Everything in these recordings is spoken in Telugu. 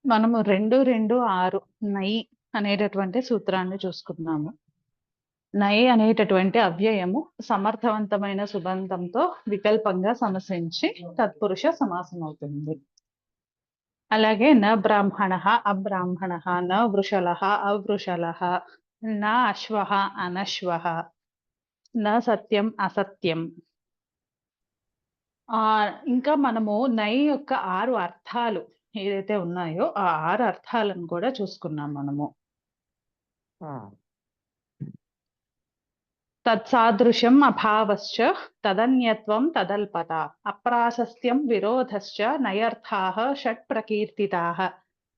మనము 2, 2, 6 నై అనేటటువంటి సూత్రాన్ని చూసుకున్నాము. నై అనేటటువంటి అవ్యయము సమర్థవంతమైన సుబంధంతో వికల్పంగా సమసించి తత్పురుష సమాసం అవుతుంది. అలాగే న బ్రాహ్మణః అబ్రాహ్మణః, న వృషలః అవృషలః, న అశ్వః అనశ్వః, న సత్యం అసత్యం. ఇంకా మనము నై యొక్క 6 అర్థాలు ఏదైతే ఉన్నాయో ఆ 6 అర్థాలను కూడా చూసుకున్నాం మనము. తత్సాదృశ్యం అభావశ్చ తదన్యత్వం తదల్పత అప్రాశస్త్యం విరోధశ్చ నయర్థాః షట్ ప్రకీర్తితాః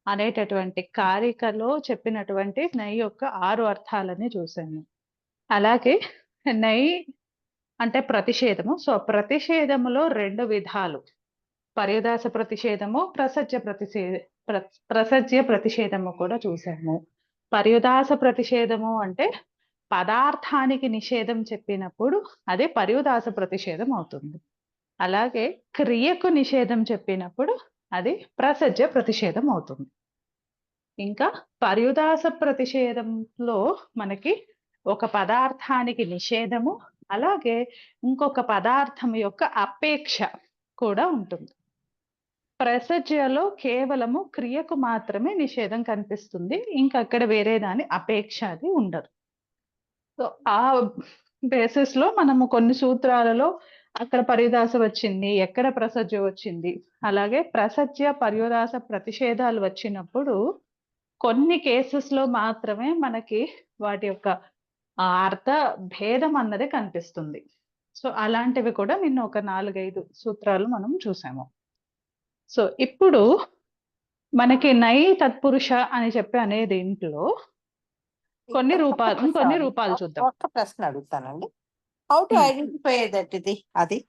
అనేటటువంటి కారికలో చెప్పినటువంటి నై యొక్క 6 అర్థాలని చూసాము. అలాగే నై అంటే ప్రతిషేధము. సో ప్రతిషేధములో 2 విధాలు, పర్యుదాస ప్రతిషేధము, ప్రసజ్య ప్రతిషేధము కూడా చూసాము. పర్యుదాస ప్రతిషేధము అంటే పదార్థానికి నిషేధం చెప్పినప్పుడు అది పర్యుదాస ప్రతిషేధం అవుతుంది. అలాగే క్రియకు నిషేధం చెప్పినప్పుడు అది ప్రసజ్య ప్రతిషేధం అవుతుంది. ఇంకా పర్యుదాస ప్రతిషేధంలో మనకి ఒక పదార్థానికి నిషేధము, అలాగే ఇంకొక పదార్థం యొక్క అపేక్ష కూడా ఉంటుంది. ప్రసజ్యలో కేవలము క్రియకు మాత్రమే నిషేధం కనిపిస్తుంది, ఇంకా అక్కడ వేరే దాని అపేక్ష అది ఉండదు. సో ఆ బేసిస్ లో మనము కొన్ని సూత్రాలలో అక్కడ పర్యుదాస వచ్చింది, ఎక్కడ ప్రసజ్య వచ్చింది, అలాగే ప్రసజ్య పర్యుదాస ప్రతిషేధాలు వచ్చినప్పుడు కొన్ని కేసెస్ లో మాత్రమే మనకి వాటి యొక్క అర్థ భేదం అన్నది కనిపిస్తుంది. సో అలాంటివి కూడా నిన్న ఒక 4-5 సూత్రాలు మనం చూసాము. సో ఇప్పుడు మనకి నై తత్పురుష అని చెప్పి అనేది ఇంట్లో కొన్ని రూపాలు చూద్దాం. ఒక్క ప్రశ్న అడుగుతానండి. హౌ టు ఐడెంటిఫై దట్ ఇది అది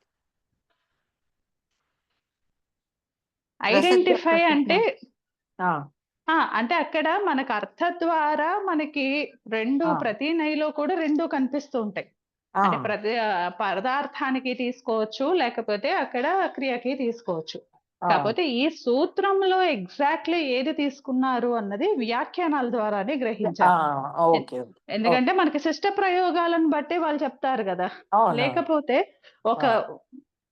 ఐడెంటిఫై అంటే అంటే అక్కడ మనకు అర్థ ద్వారా మనకి ప్రతి నైలో కూడా 2 కనిపిస్తూ ఉంటాయి. అంటే ప్రతి పదార్థానికి తీసుకోవచ్చు, లేకపోతే అక్కడ క్రియకి తీసుకోవచ్చు. కాకపోతే ఈ సూత్రంలో ఎగ్జాక్ట్లీ ఏది తీసుకున్నారు అన్నది వ్యాఖ్యానాల ద్వారానే గ్రహించాలి. ఎందుకంటే మనకి శిష్ట ప్రయోగాలను బట్టి వాళ్ళు చెప్తారు కదా. లేకపోతే ఒక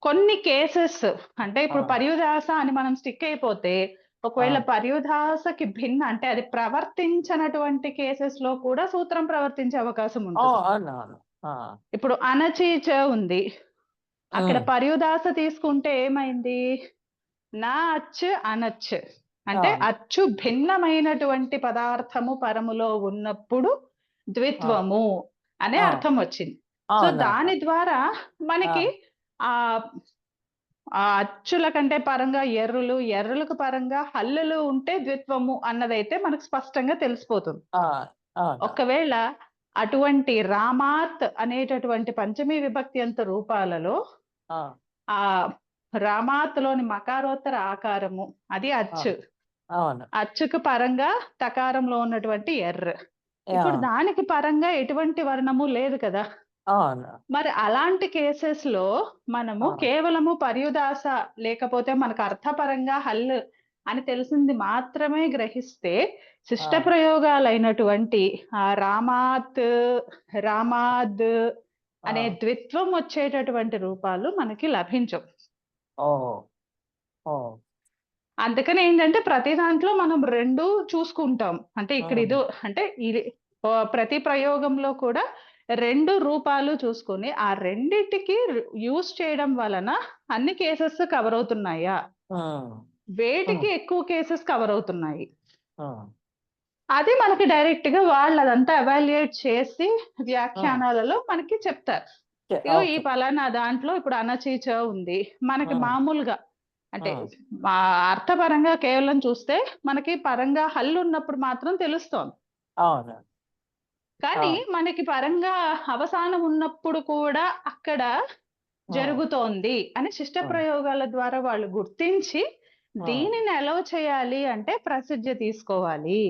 కొన్ని కేసెస్ అంటే ఇప్పుడు పర్యుదాస అని మనం స్టిక్ అయిపోతే, ఒకవేళ పర్యుదాసకి భిన్న అంటే అది ప్రవర్తించినటువంటి కేసెస్ లో కూడా సూత్రం ప్రవర్తించే అవకాశం ఉంటుంది. ఇప్పుడు అనచీచ ఉంది, అక్కడ పర్యుదాస తీసుకుంటే ఏమైంది, నా అచ్చు అనచ్చు అంటే అచ్చు భిన్నమైనటువంటి పదార్థము పరములో ఉన్నప్పుడు ద్విత్వము అనే అర్థం వచ్చింది. సో దాని ద్వారా మనకి ఆ అచ్చుల కంటే పరంగా ఎర్రులకు పరంగా హల్లులు ఉంటే ద్విత్వము అన్నదైతే మనకు స్పష్టంగా తెలిసిపోతుంది. ఒకవేళ అటువంటి రామాత్ అనేటటువంటి పంచమీ విభక్తి అంత రూపాలలో ఆ రామాత్ లోని మకారోత్తర ఆకారము అది అచ్చు, అచ్చుకు పరంగా తకారంలో ఉన్నటువంటి ఎర్ర, ఇప్పుడు దానికి పరంగా ఎటువంటి వర్ణము లేదు కదా. మరి అలాంటి కేసెస్ లో మనము కేవలము పర్యుదాస లేకపోతే మనకు అర్థపరంగా హల్ అని తెలిసింది మాత్రమే గ్రహిస్తే శిష్ట ప్రయోగాలైనటువంటి ఆ రామాద్ అనే ద్విత్వం వచ్చేటటువంటి రూపాలు మనకి లభించవు. అందుకని ఏంటంటే ప్రతి దాంట్లో మనం 2 చూసుకుంటాం. అంటే ఇక్కడ ఇది ప్రతి ప్రయోగంలో కూడా 2 రూపాలు చూసుకొని ఆ రెండిటికి యూజ్ చేయడం వలన అన్ని కేసెస్ కవర్ అవుతున్నాయా, వేటికి ఎక్కువ కేసెస్ కవర్ అవుతున్నాయి, అది మనకి డైరెక్ట్ గా వాళ్ళు అదంతా ఎవాల్యుయేట్ చేసి వ్యాఖ్యానాలలో మనకి చెప్తారు. ఈ పలానా దాంట్లో ఇప్పుడు అనచీచ ఉంది, మనకి మామూలుగా అంటే అర్థపరంగా కేవలం చూస్తే మనకి పరంగా హల్లు ఉన్నప్పుడు మాత్రం తెలుస్తోంది. కానీ మనకి పరంగా అవసానం ఉన్నప్పుడు కూడా అక్కడ జరుగుతోంది అని శిష్ట ప్రయోగాల ద్వారా వాళ్ళు గుర్తించి దీనిని ఎలా చేయాలి అంటే ప్రసిద్ధి తీసుకోవాలి.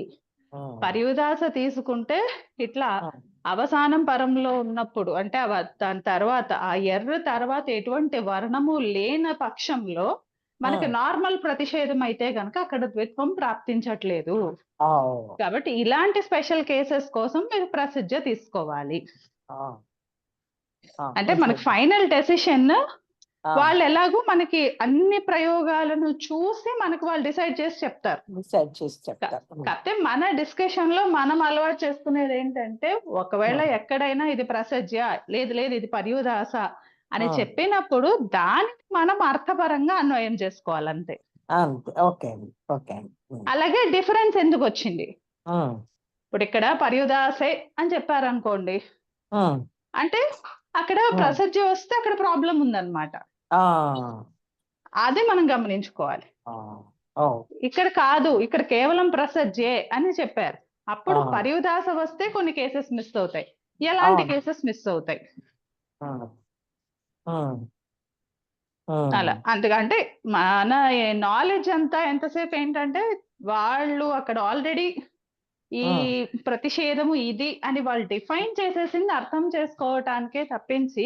పర్యుదాస తీసుకుంటే ఇట్లా అవసానం పరంలో ఉన్నప్పుడు అంటే దాని తర్వాత ఆ ఎర్ర తర్వాత ఎటువంటి వర్ణము లేని పక్షంలో మనకి నార్మల్ ప్రతిషేధం అయితే గనక అక్కడ ద్విత్వం ప్రాప్తించట్లేదు. కాబట్టి ఇలాంటి స్పెషల్ కేసెస్ కోసం మీరు ప్రసిద్ధ తీసుకోవాలి. అంటే మనకి ఫైనల్ డెసిషన్ వాళ్ళు ఎలాగో మనకి అన్ని ప్రయోగాలను చూసి మనకు వాళ్ళు డిసైడ్ చేసి చెప్తారు. కాకపోతే మన డిస్కషన్ లో మనం అలవాటు చేసుకునేది ఏంటంటే, ఒకవేళ ఎక్కడైనా ఇది ప్రసజ్య, లేదు లేదు ఇది పర్యుదాస అని చెప్పినప్పుడు దానికి మనం అర్థపరంగా అన్వయం చేసుకోవాలంతే. అలాగే డిఫరెన్స్ ఎందుకు వచ్చింది, ఇప్పుడు ఇక్కడ పర్యుదాసే అని చెప్పారనుకోండి, అంటే అక్కడ ప్రసజ్య వస్తే అక్కడ ప్రాబ్లం ఉందన్నమాట. అది మనం గమనించుకోవాలి. ఇక్కడ కాదు, ఇక్కడ కేవలం ప్రసజ్యే అని చెప్పారు, అప్పుడు పర్యుదాస వస్తే కొన్ని కేసెస్ మిస్ అవుతాయి. ఎలాంటి కేసెస్ మిస్ అవుతాయి అలా. అందుకంటే మన నాలెడ్జ్ అంతా ఎంతసేపు ఏంటంటే, వాళ్ళు అక్కడ ఆల్రెడీ ఈ ప్రతిషేధము ఇది అని వాళ్ళు డిఫైన్ చేసేసింది అర్థం చేసుకోవటానికే తప్పించి,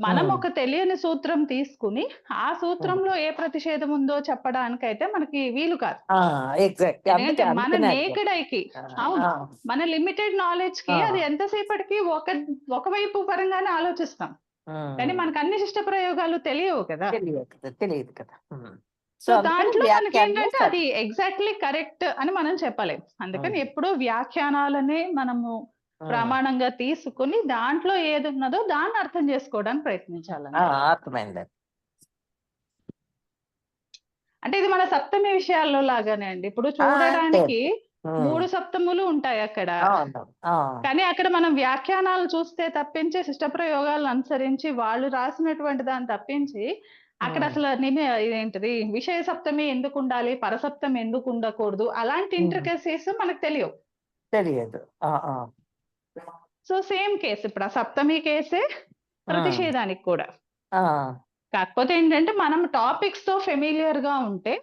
మనం ఒక తెలియని సూత్రం తీసుకుని ఆ సూత్రంలో ఏ ప్రతిషేధం ఉందో చెప్పడానికైతే మనకి వీలు కాదు. ఎందుకంటే మన నేకెడ్ ఐకి, అవును, మన లిమిటెడ్ నాలెడ్జ్ కి అది ఎంతసేపటికి ఒకవైపు పరంగానే ఆలోచిస్తాం, కానీ మనకు అన్ని శిష్ట ప్రయోగాలు తెలియవు కదా. తెలియదు కదా. సో దాంట్లో మనకి ఏంటంటే అది ఎగ్జాక్ట్లీ కరెక్ట్ అని మనం చెప్పలేం. అందుకని ఎప్పుడూ వ్యాఖ్యానాలనే మనము ప్రమాణంగా తీసుకుని దాంట్లో ఏది ఉన్నదో దాన్ని అర్థం చేసుకోవడానికి ప్రయత్నించాలని. అర్థమైంది. అంటే ఇది మన సప్తమి విషయాల్లో లాగానే అండి. ఇప్పుడు చూడడానికి 3 సప్తములు ఉంటాయి అక్కడ, కానీ అక్కడ మనం వ్యాఖ్యానాలు చూస్తే తప్పించి శిష్ట ప్రయోగాలను అనుసరించి వాళ్ళు రాసినటువంటి దాన్ని తప్పించి అక్కడ అసలు ఇదేంటిది విషయ సప్తమి ఎందుకు ఉండాలి, పరసప్తమి ఎందుకు ఉండకూడదు, అలాంటి ఇంట్రికసీస్ మనకు తెలియదు. సో సేమ్ కేసు ఇప్పుడు ఆ సప్తమి కేసే ప్రతిషేధానికి కూడా. కాకపోతే ఏంటంటే మనం టాపిక్స్ తో ఫెమిలియర్ గా ఉంటే,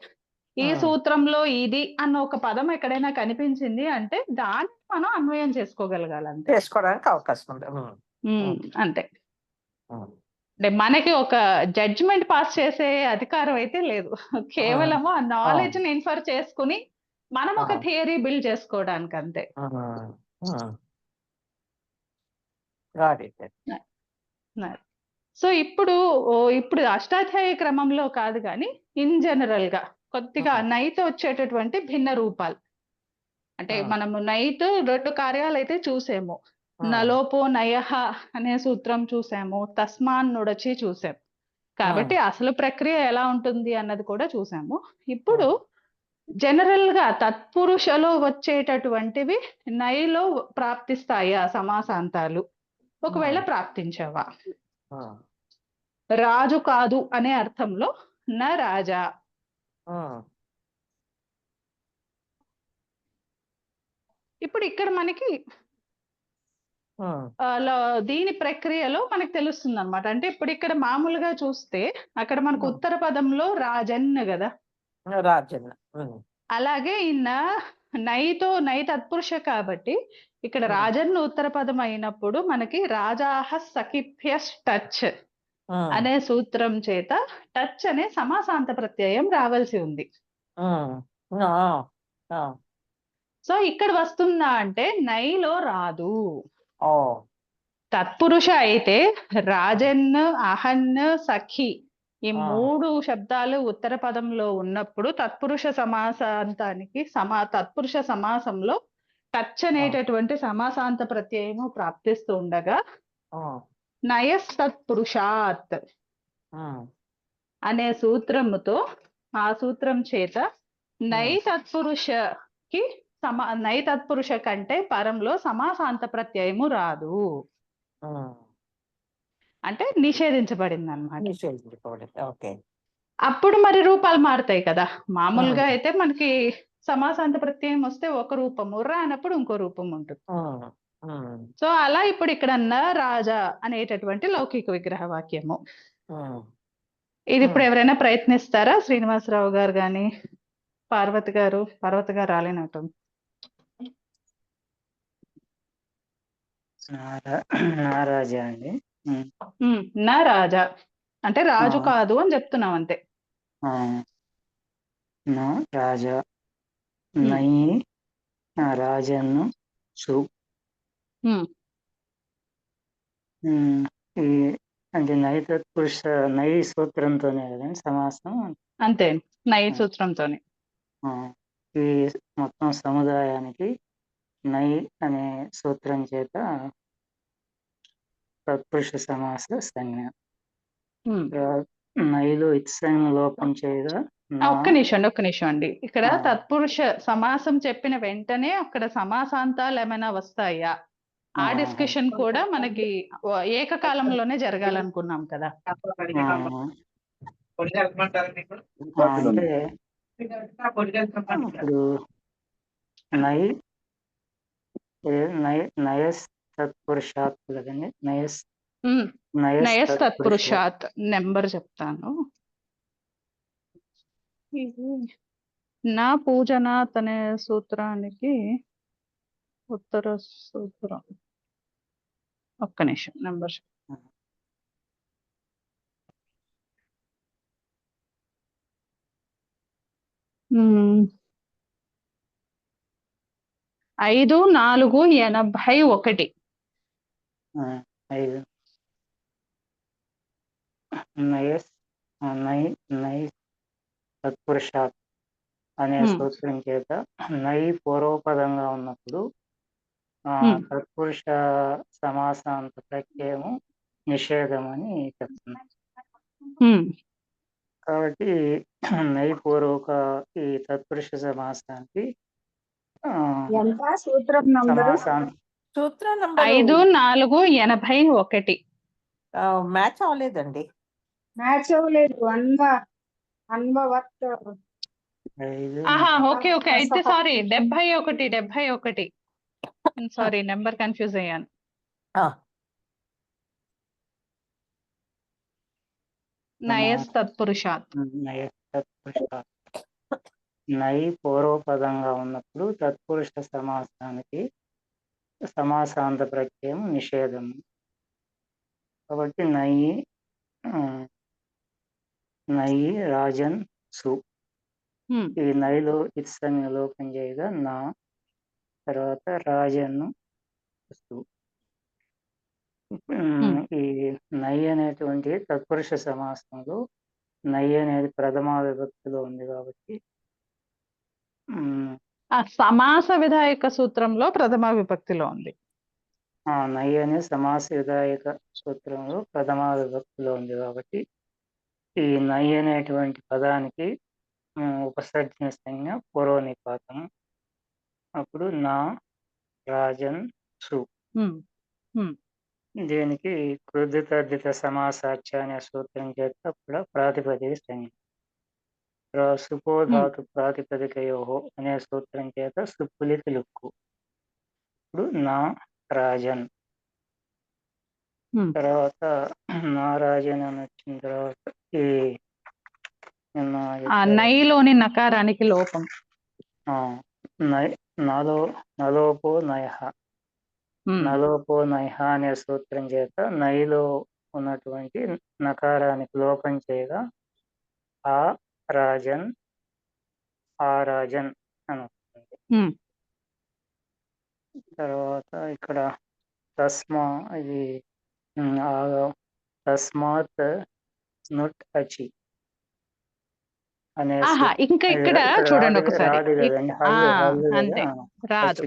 ఈ సూత్రంలో ఇది అన్న ఒక పదం ఎక్కడైనా కనిపించింది అంటే దాన్ని మనం అన్వయం చేసుకోగలగాలంటే, చేసుకోవడానికి అవకాశం ఉంది. అంతే. అంటే మనకి ఒక జడ్జిమెంట్ పాస్ చేసే అధికారం అయితే లేదు, కేవలం ఆ నాలెడ్జ్ ని ఇన్ఫర్ చేసుకుని మనం ఒక థియరీ బిల్డ్ చేసుకోవడానికి అంతే. సో ఇప్పుడు అష్టాధ్యాయ క్రమంలో కాదు కానీ ఇన్ జనరల్ గా కొద్దిగా నైట్ వచ్చేటటువంటి భిన్న రూపాలు, అంటే మనము నైట్ 2 కార్యాలు అయితే చూసాము. నలోపో నయః అనే సూత్రం చూసాము, తస్మాన్ నుడచి చూసాము. కాబట్టి అసలు ప్రక్రియ ఎలా ఉంటుంది అన్నది కూడా చూసాము. ఇప్పుడు జనరల్ గా తత్పురుషలో వచ్చేటటువంటివి నైలో ప్రాప్తిస్తాయా సమాసాంతాలు, ఒకవేళ ప్రాప్తించవా? రాజు కాదు అనే అర్థంలో న రాజా. ఇప్పుడు ఇక్కడ మనకి దీని ప్రక్రియలో మనకు తెలుస్తుంది అనమాట. అంటే ఇప్పుడు ఇక్కడ మామూలుగా చూస్తే అక్కడ మనకు ఉత్తర పదంలో రాజన్ కదా, అలాగే ఈ నై తత్పురుష కాబట్టి ఇక్కడ రాజన్ ఉత్తర పదం అయినప్పుడు మనకి రాజాహ సఖిభ్యస్ టచ్ అనే సూత్రం చేత టచ్ అనే సమాసాంత ప్రత్యయం రావాల్సి ఉంది. సో ఇక్కడ వస్తుందా అంటే నైలో రాదు. తత్పురుష అయితే రాజన్, అహన్, సఖి ఈ 3 శబ్దాలు ఉత్తర పదంలో ఉన్నప్పుడు తత్పురుష సమాసాంతానికి తత్పురుష సమాసంలో టచ్ అనేటటువంటి సమాసాంత ప్రత్యయము ప్రాప్తిస్తూ ఉండగా నయస్తత్పురుషాత్ అనే సూత్రముతో, ఆ సూత్రం చేత నై తత్పురుష కంటే పరంలో సమాసాంత ప్రత్యయము రాదు, అంటే నిషేధించబడింది అన్నమాట. అప్పుడు మరి రూపాలు మారుతాయి కదా. మామూలుగా అయితే మనకి సమాసాంత ప్రత్యయం వస్తే ఒక రూపము, రానప్పుడు ఇంకో రూపం ఉంటుంది. సో అలా ఇప్పుడు ఇక్కడ న రాజా అనేటటువంటి లౌకిక విగ్రహ వాక్యము. ఇది ఇప్పుడు ఎవరైనా ప్రయత్నిస్తారా? శ్రీనివాసరావు గారు గాని పార్వతి గారు రాలేనట్టు. నారాజా అండి. నా రాజా అంటే రాజు కాదు అని చెప్తున్నాం అంతే. నా రాజా నై రాజన్ను సు ఉమ్, ఈ అంటే నై తత్పురుష నై సూత్రంతోనే కదండి సమాసం. అంతే నై సూత్రంతోనే. ఆ, ఈ మొత్తం సముదాయానికి నై అనే సూత్రం చేత తత్పురుష సమాస సంజ్ఞ. ఉమ్. నైలో ఇత్సంగ్ లోపం చేయగా ఒక్క నిమిషం అండి. ఇక్కడ తత్పురుష సమాసం చెప్పిన వెంటనే అక్కడ సమాసాంతాలు ఏమైనా వస్తాయా? ఆ డిస్కషన్ కూడా మనకి ఏకకాలంలోనే జరగాలనుకున్నాం కదా. అంటే ఇప్పుడు నై నయస్ తత్పురుషాత్ కదండి. నయస్ తత్పురుషాత్ నెంబర్ చెప్తాను. నా పూజనాత్ అనే సూత్రానికి ఉత్తర సూత్రం. ఒక్క నిమిషం నెంబర్. 5481. 5 నై తత్పురుషాత్ అనే సూత్రం చేత నై పూర్వపదంగా ఉన్నప్పుడు తత్పురుష సమాసాంత ప్రత్యయము నిషేధం అని చెప్తున్నాం. కాబట్టి నై పూర్వక ఈ తత్పురుష సమాసానికి సూత్రం నంబరు 5481. మ్యాచ్ అవ్వలేదండి. మ్యాచ్ అవ్వలేదు. ఓకే అయితే సారీ 71. సారీ నెంబర్ కన్ఫ్యూజ్ అయ్యాను. నయస్ తత్పురుషాత్. నై పూర్వపదంగా ఉన్నప్పుడు తత్పురుష సమాసానికి సమాసాంత ప్రత్యయం నిషేధం. కాబట్టి నై రాజన్ సు ఈ నైలో ఇత్సంగ్ లోపం చేయగా నా తర్వాత రాజన్ను సు. ఈ నై అనేటువంటి తత్పురుష సమాసంలో నై అనేది ప్రథమ విభక్తిలో ఉంది కాబట్టి సమాస విధాయక సూత్రంలో ప్రథమ విభక్తిలో ఉంది. నై అనే సమాస విధాయక సూత్రంలో ప్రథమ విభక్తిలో ఉంది కాబట్టి ఈ నై అనేటువంటి పదానికి ఉపసర్జన సంజ్ఞ పూర్వనిపాతం. అప్పుడు నా రాజన్ సు. దీనికి కృదితద్ధిత సమాసాచ్య అనే సూత్రం చేత కూడా ప్రాతిపదిక సంజ్ఞ. సుపోధాతు ప్రాతిపదికయో అనే సూత్రం చేత సుప్పులి తెలుక్కు. ఇప్పుడు నా రాజన్ తర్వాత నారాజన్ అని వచ్చిన తర్వాత ఈ నైలోని నకారానికి లోపం. నలోపో నయః. నలోపో నయః అనే సూత్రం చేత నైలో ఉన్నటువంటి నకారానికి లోపం చేయగా ఆ రాజన్ అని వస్తుంది. తర్వాత ఇక్కడ తస్మాత్ నుట్ అచి అనే ఇంకా ఇక్కడ చూడండి ఒకసారి. అంతే రాదు.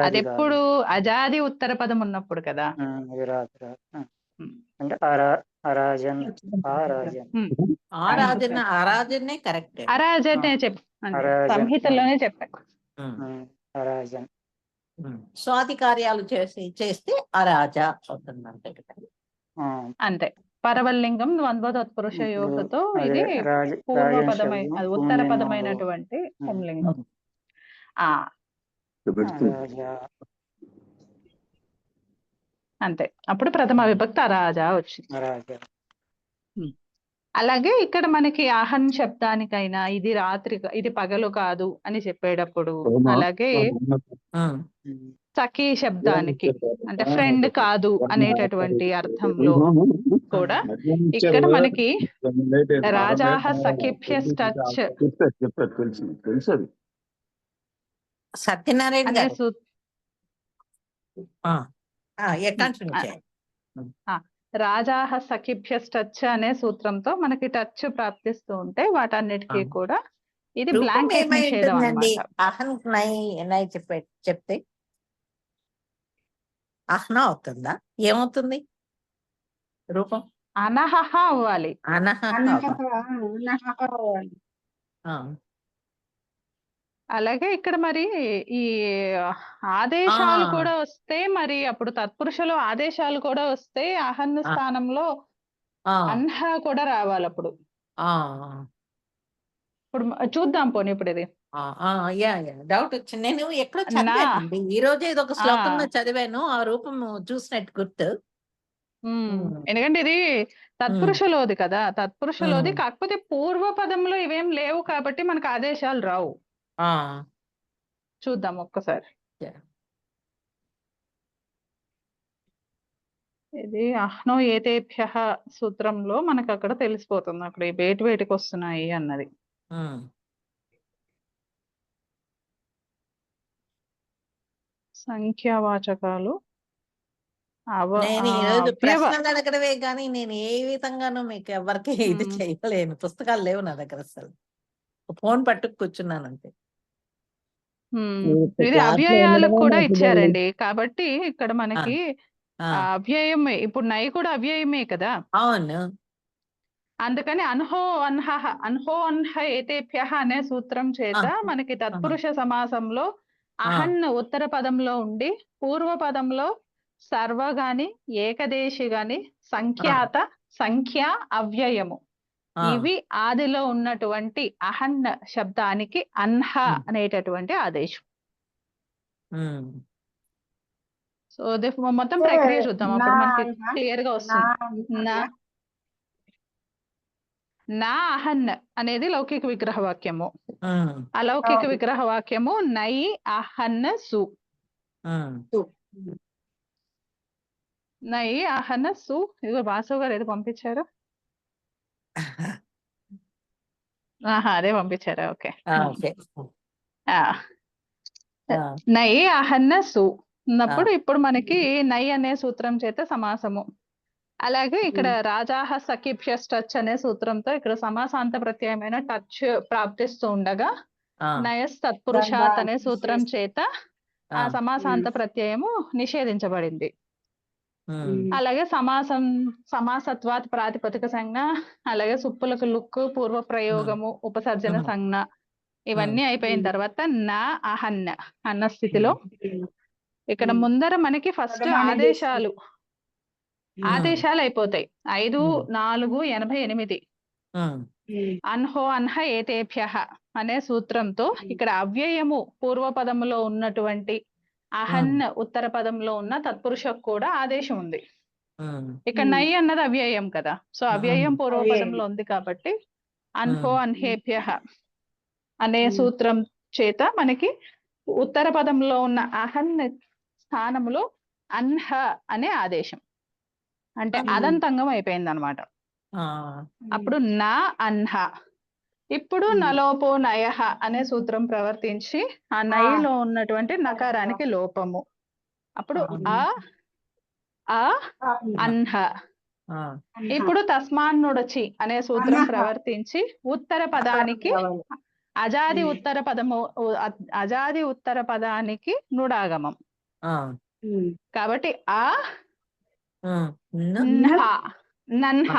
అది ఎప్పుడు అజాది ఉత్తర పదం ఉన్నప్పుడు కదా. అంటే అరాజన్ ఆరాజనే కరెక్ట్. అరాజనే సంహితలోనే చెప్పాను. అరాజన్ స్వాతి కార్యాలు చేస్తే అరాజ అవుతుందంటే అంతే. పరవల్లింగం ద్వంద్వ తత్పురుష యోగతో ఇది పూర్వపదమైన అది ఉత్తర పదమైనటువంటి పుంలింగం. అంతే. అప్పుడు ప్రథమ విభక్తి అరాజ వచ్చింది. అలాగే ఇక్కడ మనకి ఆహన్ శబ్దానికైనా ఇది రాత్రి ఇది పగలు కాదు అని చెప్పేటప్పుడు, అలాగే సఖీ శబ్దానికి అంటే ఫ్రెండ్ కాదు అనేటటువంటి అర్థంలో కూడా ఇక్కడ మనకి రాజాహ సఖిభ్యశ్చ తెలుసు సత్యనారాయణ అనే గారు కంటిన్యూ చేయండి. రాజాహ సఖిభ్యశ్చ అనే సూత్రంతో మనకి టచ్ ప్రాప్తిస్తూ ఉంటే వాటన్నిటికీ కూడా ఇది రూపం బ్లాంకెట్ ఏమై నిషేధం ఉంటుందండి? అన్నమాట. అహన్ నై చెప్తే అహ్న అవుతుందా? ఏమవుతుంది రూపం? అనహహ అవ్వాలి. అనహ అలాగే ఇక్కడ మరి ఈ ఆదేశాలు కూడా వస్తే మరి అప్పుడు తత్పురుషులు ఆదేశాలు కూడా వస్తే అహన్ స్థానంలో అన్హ కూడా రావాలి అప్పుడు. ఇప్పుడు చూద్దాం పోనీ ఇప్పుడు ఇది డౌట్ వచ్చింది. నేను ఎక్కడో చదివానండి ఈ రోజు ఇది ఒక శ్లోకంలో చదివాను. ఆ రూపం చూసినట్టు గుర్తు. ఎందుకంటే ఇది తత్పురుషలోది కదా, తత్పురుషలోది. కాకపోతే పూర్వ పదంలో ఇవేం లేవు కాబట్టి మనకు ఆదేశాలు రావు. చూద్దాం ఒక్కసారి. ఇది అహ్నో ఏతేభ్య సూత్రంలో మనకు అక్కడ తెలిసిపోతుంది అక్కడ ఈ వేటికి వస్తున్నాయి అన్నది. సంఖ్యావాచకాలు నేను ఈరోజు ప్రశ్నలు అడగడమే కానీ నేను ఏ విధంగానూ మీకు ఎవరికి ఇది చేయలేను. పుస్తకాలు లేవు నా దగ్గర, అసలు ఫోన్ పట్టుకు కూర్చున్నాను అంతే. ఇది అవ్యయాలకు కూడా ఇచ్చారండి కాబట్టి ఇక్కడ మనకి అవ్యయమే. ఇప్పుడు నై కూడా అవ్యయమే కదా. అవును. అందుకని అన్హో అన్హ ఏతేభ్య అనే సూత్రం చేత మనకి తత్పురుష సమాసంలో అహన్ ఉత్తర పదంలో ఉండి పూర్వ పదంలో సర్వ గాని ఏకదేశి గాని సంఖ్యాత సంఖ్య అవ్యయము ఇవి ఆదిలో ఉన్నటువంటి అహన్ శబ్దానికి అన్హ అనేటటువంటి ఆదేశం. సో మొత్తం ప్రక్రియ చూద్దాం అప్పుడు మనకి క్లియర్ గా వస్తుంది. నా అహన్ అనేది లౌకిక విగ్రహ వాక్యము. అలౌకిక విగ్రహ వాక్యము నై అహన్ సు. నై అహన్ సు. ఇదిగో వాసవ్ గారు ఏదో పంపించారు. అదే పంపించారా? ఓకే. నై అహన్న సు ఉన్నప్పుడు ఇప్పుడు మనకి నై అనే సూత్రం చేత సమాసము. అలాగే ఇక్కడ రాజాహ సఖిభ్యశ్చ అనే సూత్రంతో ఇక్కడ సమాసాంత ప్రత్యయమైన టచ్ ప్రాప్తిస్తూ ఉండగా నయస్ తత్పురుషాత్ అనే సూత్రం చేత ఆ సమాసాంత ప్రత్యయము నిషేధించబడింది. అలాగే సమాసత్వాత్ ప్రాతిపదిక సంజ్ఞ, అలాగే సుప్పులకు లుక్, పూర్వ ప్రయోగము, ఉపసర్జన సంజ్ఞ ఇవన్నీ అయిపోయిన తర్వాత నా అహన్న అన్న స్థితిలో ఇక్కడ ముందర మనకి ఫస్ట్ ఆదేశాలు అయిపోతాయి. 5, 4, 88 అన్హో అన్హ ఏతేభ్య అనే సూత్రంతో ఇక్కడ అవ్యయము పూర్వ పదములో ఉన్నటువంటి అహన్ ఉత్తర పదంలో ఉన్న తత్పురుషకు కూడా ఆదేశం ఉంది. ఇక్కడ నై అన్నది అవ్యయం కదా, సో అవ్యయం పూర్వ పదంలో ఉంది కాబట్టి అన్హో అన్హేభ్య అనే సూత్రం చేత మనకి ఉత్తర పదంలో ఉన్న అహన్ స్థానంలో అన్హ అనే ఆదేశం అంటే అదంతంగం అయిపోయింది అనమాట. అప్పుడు నా అన్హ. ఇప్పుడు నలోపో నయః అనే సూత్రం ప్రవర్తించి ఆ నైలో ఉన్నటువంటి నకారానికి లోపము. అప్పుడు అన్హ. ఇప్పుడు తస్మాన్నుడచి అనే సూత్రం ప్రవర్తించి ఉత్తర పదానికి అజాది ఉత్తర పదానికి నుడాగమం. కాబట్టి నన్హ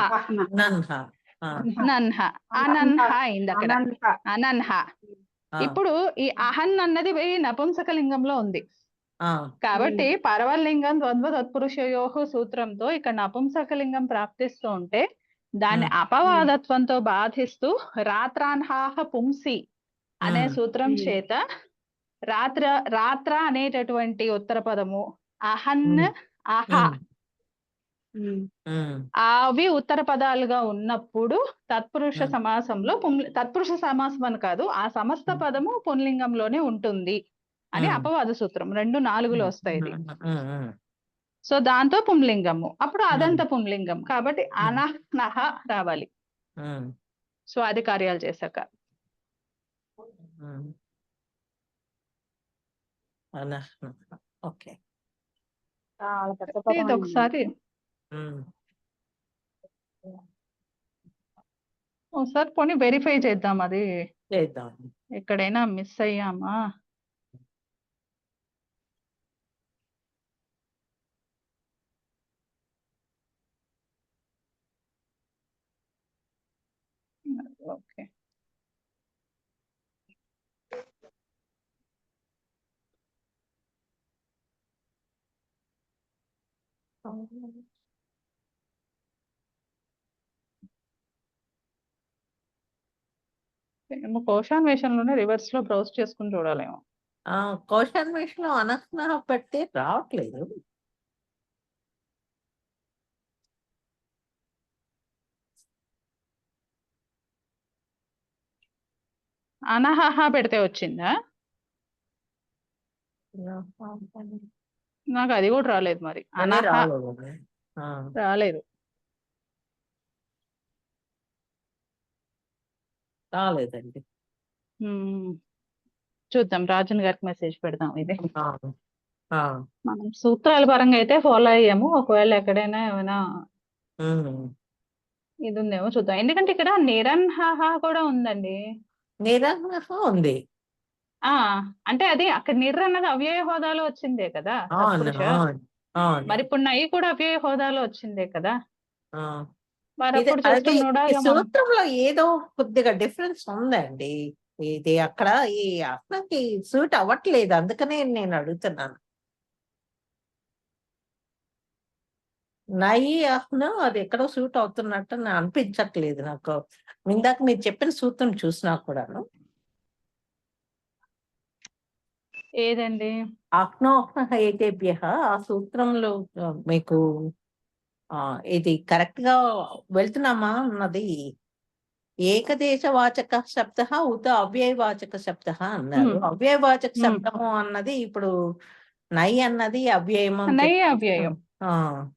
అనన్హ అయింది అక్కడ. అనన్హ. ఇప్పుడు ఈ అహన్ అన్నది నపుంసకలింగంలో ఉంది కాబట్టి పరవలింగం ద్వంద్వ తత్పురుషయోహు సూత్రంతో ఇక్కడ నపుంసకలింగం ప్రాప్తిస్తూ ఉంటే దాన్ని అపవాదత్వంతో బాధిస్తూ రాత్రాన్హాహ పుంసి అనే సూత్రం చేత రాత్ర అనేటటువంటి ఉత్తర పదము అహన్ అహ అవి ఉత్తర పదాలుగా ఉన్నప్పుడు తత్పురుష సమాసంలో తత్పురుష సమాసం అని కాదు, ఆ సమస్త పదము పుంలింగంలోనే ఉంటుంది అని ఉమ్, అపవాద సూత్రం. 2 4లో ఉమ్, వస్తాయి ఇది. ఉమ్, ఉమ్, సో దాంతో పుంలింగము. అప్పుడు ఉమ్, అదంత పుంలింగం కాబట్టి ఉమ్, అనః రావాలి ఉమ్, స్వాది కార్యాలు చేశాక. ఉమ్. అనః. ఓకే. చాలా పెద్ద ఇది పదం అయింది. ఒకసారి ఉమ్, ఒకసారి పోనీ వెరిఫై చేద్దాం అది చేద్దాం. ఎక్కడైనా మిస్ అయ్యామా. ఓకే. ఏమో కోశాన్వేషణలోనే రివర్స్ లో బ్రౌజ్ చేసుకుని చూడాలేమో. కోశాన్వేషణ అనః పెడితే రావట్లేదు. అనహహ పెడితే వచ్చిందా? నాకు అది కూడా రాలేదు మరి. అదే అనహ రాలేదు. ఆ, రాలేదు. రాలేదండి. ఉమ్, చూద్దాం, రాజన్ గారికి మెసేజ్ పెడదాం. ఇది ఆ, ఆ, మనం సూత్రాల పరంగా అయితే ఫాలో అయ్యాము. ఒకవేళ ఎక్కడైనా ఏమైనా ఉమ్. ఇది ఉందేమో చూద్దాం. ఎందుకంటే ఇక్కడ నిరన్హహ కూడా ఉందండి. నిరహ ఉంది. ఆ అంటే అది అక్కడ నిర్ అన్నది అవ్యయ హోదాలో వచ్చిందే కదా అవును, తత్పురుష. అవును, అవును. మరి ఇప్పుడు నై కూడా అవ్యయ హోదాలో వచ్చిందే కదా. ఆ. మరి ఇది అప్పుడు అది చూసుకున్నాడా ఈ ఇక మనం. సూత్రంలో ఏదో కొద్దిగా డిఫరెన్స్ ఉందండి. ఇది అక్కడ ఈ అన్నకి సూట్ అవ్వట్లేదు, అందుకనే నేను అడుగుతున్నాను. నై అహ్న అది ఎక్కడో సూట్ అవుతున్నట్టు నాకు అనిపించట్లేదు నాకు. ఇందాక మీరు చెప్పిన సూత్రం చూసినా కూడాను ఏదండి? అహ్నోహ్న ఏతేభ్య ఆ సూత్రంలో మీకు ఇది కరెక్ట్ గా వెళ్తున్నామా అన్నది. ఏకదేశవాచక శబ్ద ఉత అవ్యయవాచక శబ్ద అన్నారు. ఉమ్, అవ్యయవాచక ఉమ్. శబ్దము అన్నది ఇప్పుడు నై అన్నది అవ్యయం అని నై చెప్పి. అవ్యయం ఆ,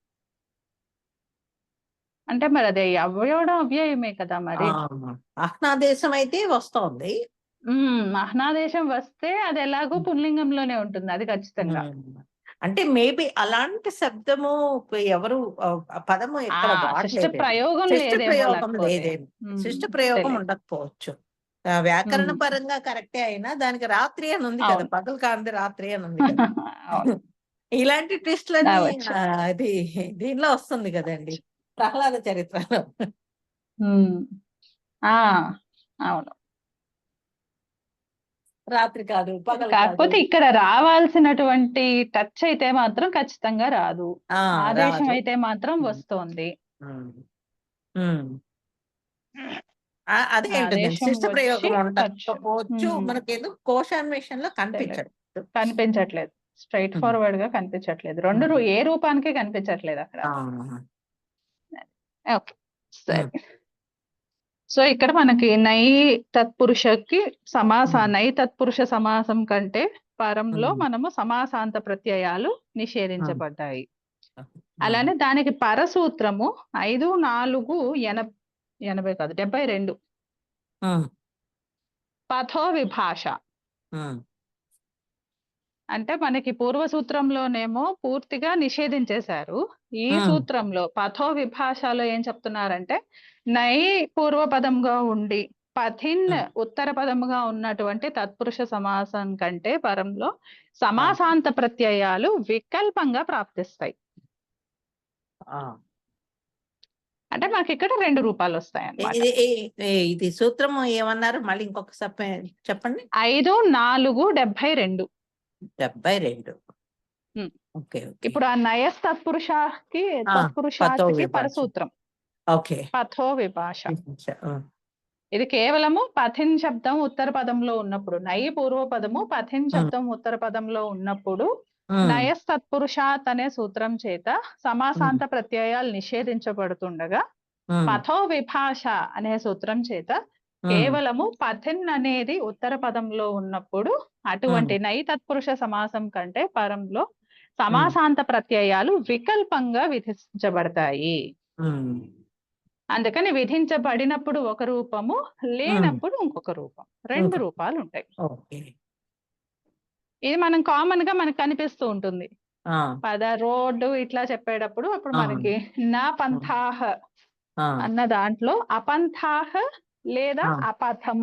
అంటే మరి అదే అవ్యయడం అవ్యయమే కదా మరి. అహ్నాదేశం అయితే వస్తోంది. మహ్నాదేశం వస్తే అది ఎలాగో పుల్లింగంలోనే ఉంటుంది, అది ఖచ్చితంగా. అంటే మేబీ అలాంటి శబ్దము ఎవరు ఆ పదము ఎక్కడ శిష్ట వాడలేదేమో. ప్రయోగం శిష్ట లేదేమో ప్రయోగం లేకపోతే. లేదేమో. శిష్ట ప్రయోగం తెలీదు. ఉండకపోవచ్చు. వ్యాకరణ పరంగా కరెక్టే అయినా దానికి రాత్రి అని ఉంది కదా, అవును. పగలు కాంతి రాత్రి అని ఉంది కదా. అవును, ఇలాంటి ట్విస్ట్లన్నీ రావచ్చు. అది దీనిలో వస్తుంది కదండి, ప్రహ్లాద చరిత్రలో. ఉమ్. ఆ అవును. రాత్రి కాదు, పగలు కాదు. కాకపోతే ఇక్కడ రావాల్సినటువంటి టచ్ అయితే మాత్రం ఖచ్చితంగా రాదు. ఆదేశం రాదు. అయితే మాత్రం వస్తోంది. ఉమ్, ఉమ్. అదే ఏంటుందండి, ఆదేశం శిష్ట వచ్చి ప్రయోగం టచ్ ఉండకపోవచ్చు. మనకేదో కోశాన్వేషణలో తెలియదు, కనిపించదు. కనిపించట్లేదు. స్ట్రైట్ ఉమ్, ఫార్వర్డ్ గా కనిపించట్లేదు. రెండు ఉమ్. ఏ రూపానికి కనిపించట్లేదు అక్కడ. ఓకే, ఉమ్, సరే. సో ఇక్కడ మనకి నై తత్పురుషకి నై తత్పురుష సమాసం కంటే పరంలో ఉమ్, మనము సమాసాంత ప్రత్యయాలు నిషేధించబడ్డాయి. ఉమ్. అలానే దానికి పరసూత్రము 72 ఉమ్, పథో విభాష. ఉమ్, అంటే మనకి పూర్వ సూత్రంలోనేమో పూర్తిగా నిషేధించేశారు. ఈ ఉమ్, సూత్రంలో పథో విభాషలో ఏం చెప్తున్నారంటే నై పూర్వపదంగా ఉండి పథిన్ ఉమ్. ఉత్తర పదముగా ఉన్నటువంటి తత్పురుష సమాసం కంటే పరంలో ఆ, సమాసాంత ప్రత్యయాలు వికల్పంగా ప్రాప్తిస్తాయి. ఆ. అంటే మనకి ఇక్కడ 2 రూపాలు వస్తాయి అన్నమాట. ఇది సూత్రం ఏమన్నారు మళ్ళీ ఇంకొకసారి చెప్పండి. 5, 4, 72. 72. ఉమ్. Okay, okay. ఇప్పుడు ఆ నయస్ పతో తత్పురుషాతికి విభాష. పరసూత్రం ఓకే. పథో విభాష. ఉమ్, ఇది కేవలము పథిన్ శబ్దం ఉత్తర పదంలో ఉన్నప్పుడు, నై పూర్వ పదము పథిన్ ఉమ్, శబ్దం ఉత్తర పదంలో ఉన్నప్పుడు ఉమ్, నయస్ తత్పురుషాత్ అనే సూత్రం చేత సమాసాంత ప్రత్యయాలు నిషేధించబడుతుండగా ఉమ్, పథో విభాష అనే సూత్రం చేత కేవలము పథిన్ అనేది ఉత్తర పదంలో ఉన్నప్పుడు అటువంటి నై తత్పురుష సమాసం కంటే పరంలో సమాసాంత ప్రత్యయాలు వికల్పంగా విధించబడతాయి. అందుకని విధించబడినప్పుడు ఒక రూపము, లేనప్పుడు ఇంకొక రూపం, రెండు రూపాలు ఉంటాయి. ఇది మనం కామన్ గా మనకు కనిపిస్తూ ఉంటుంది. పద రోడ్డు ఇట్లా చెప్పేటప్పుడు అప్పుడు మనకి నా పంథాహ అన్న దాంట్లో అపంథాహ లేదా అపథం,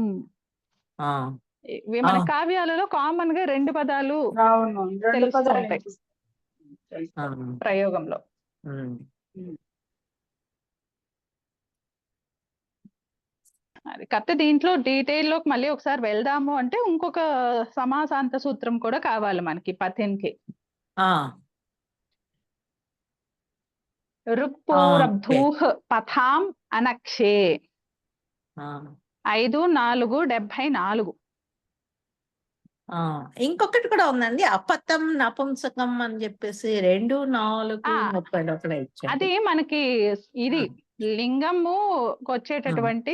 ఇవి మన కావ్యాలలో కామన్ గా రెండు పదాలు తెలుస్తూ ఉంటాయి ప్రయోగంలో. అది కాకపోతే దీంట్లో డీటెయిల్ లోకి మళ్ళీ ఒకసారి వెళ్దాము అంటే ఇంకొక సమాసాంత సూత్రం కూడా కావాలి మనకి పథిన్ కి. రుక్పూరబ్ధూహ్ పథాం అనక్షే 5-4-74. ఇంకొకటి కూడా ఉందండి, అపతం నపుంసకం అని చెప్పేసి 2-4-31 ఇచ్చారు. అది మనకి ఇది లింగము వచ్చేటటువంటి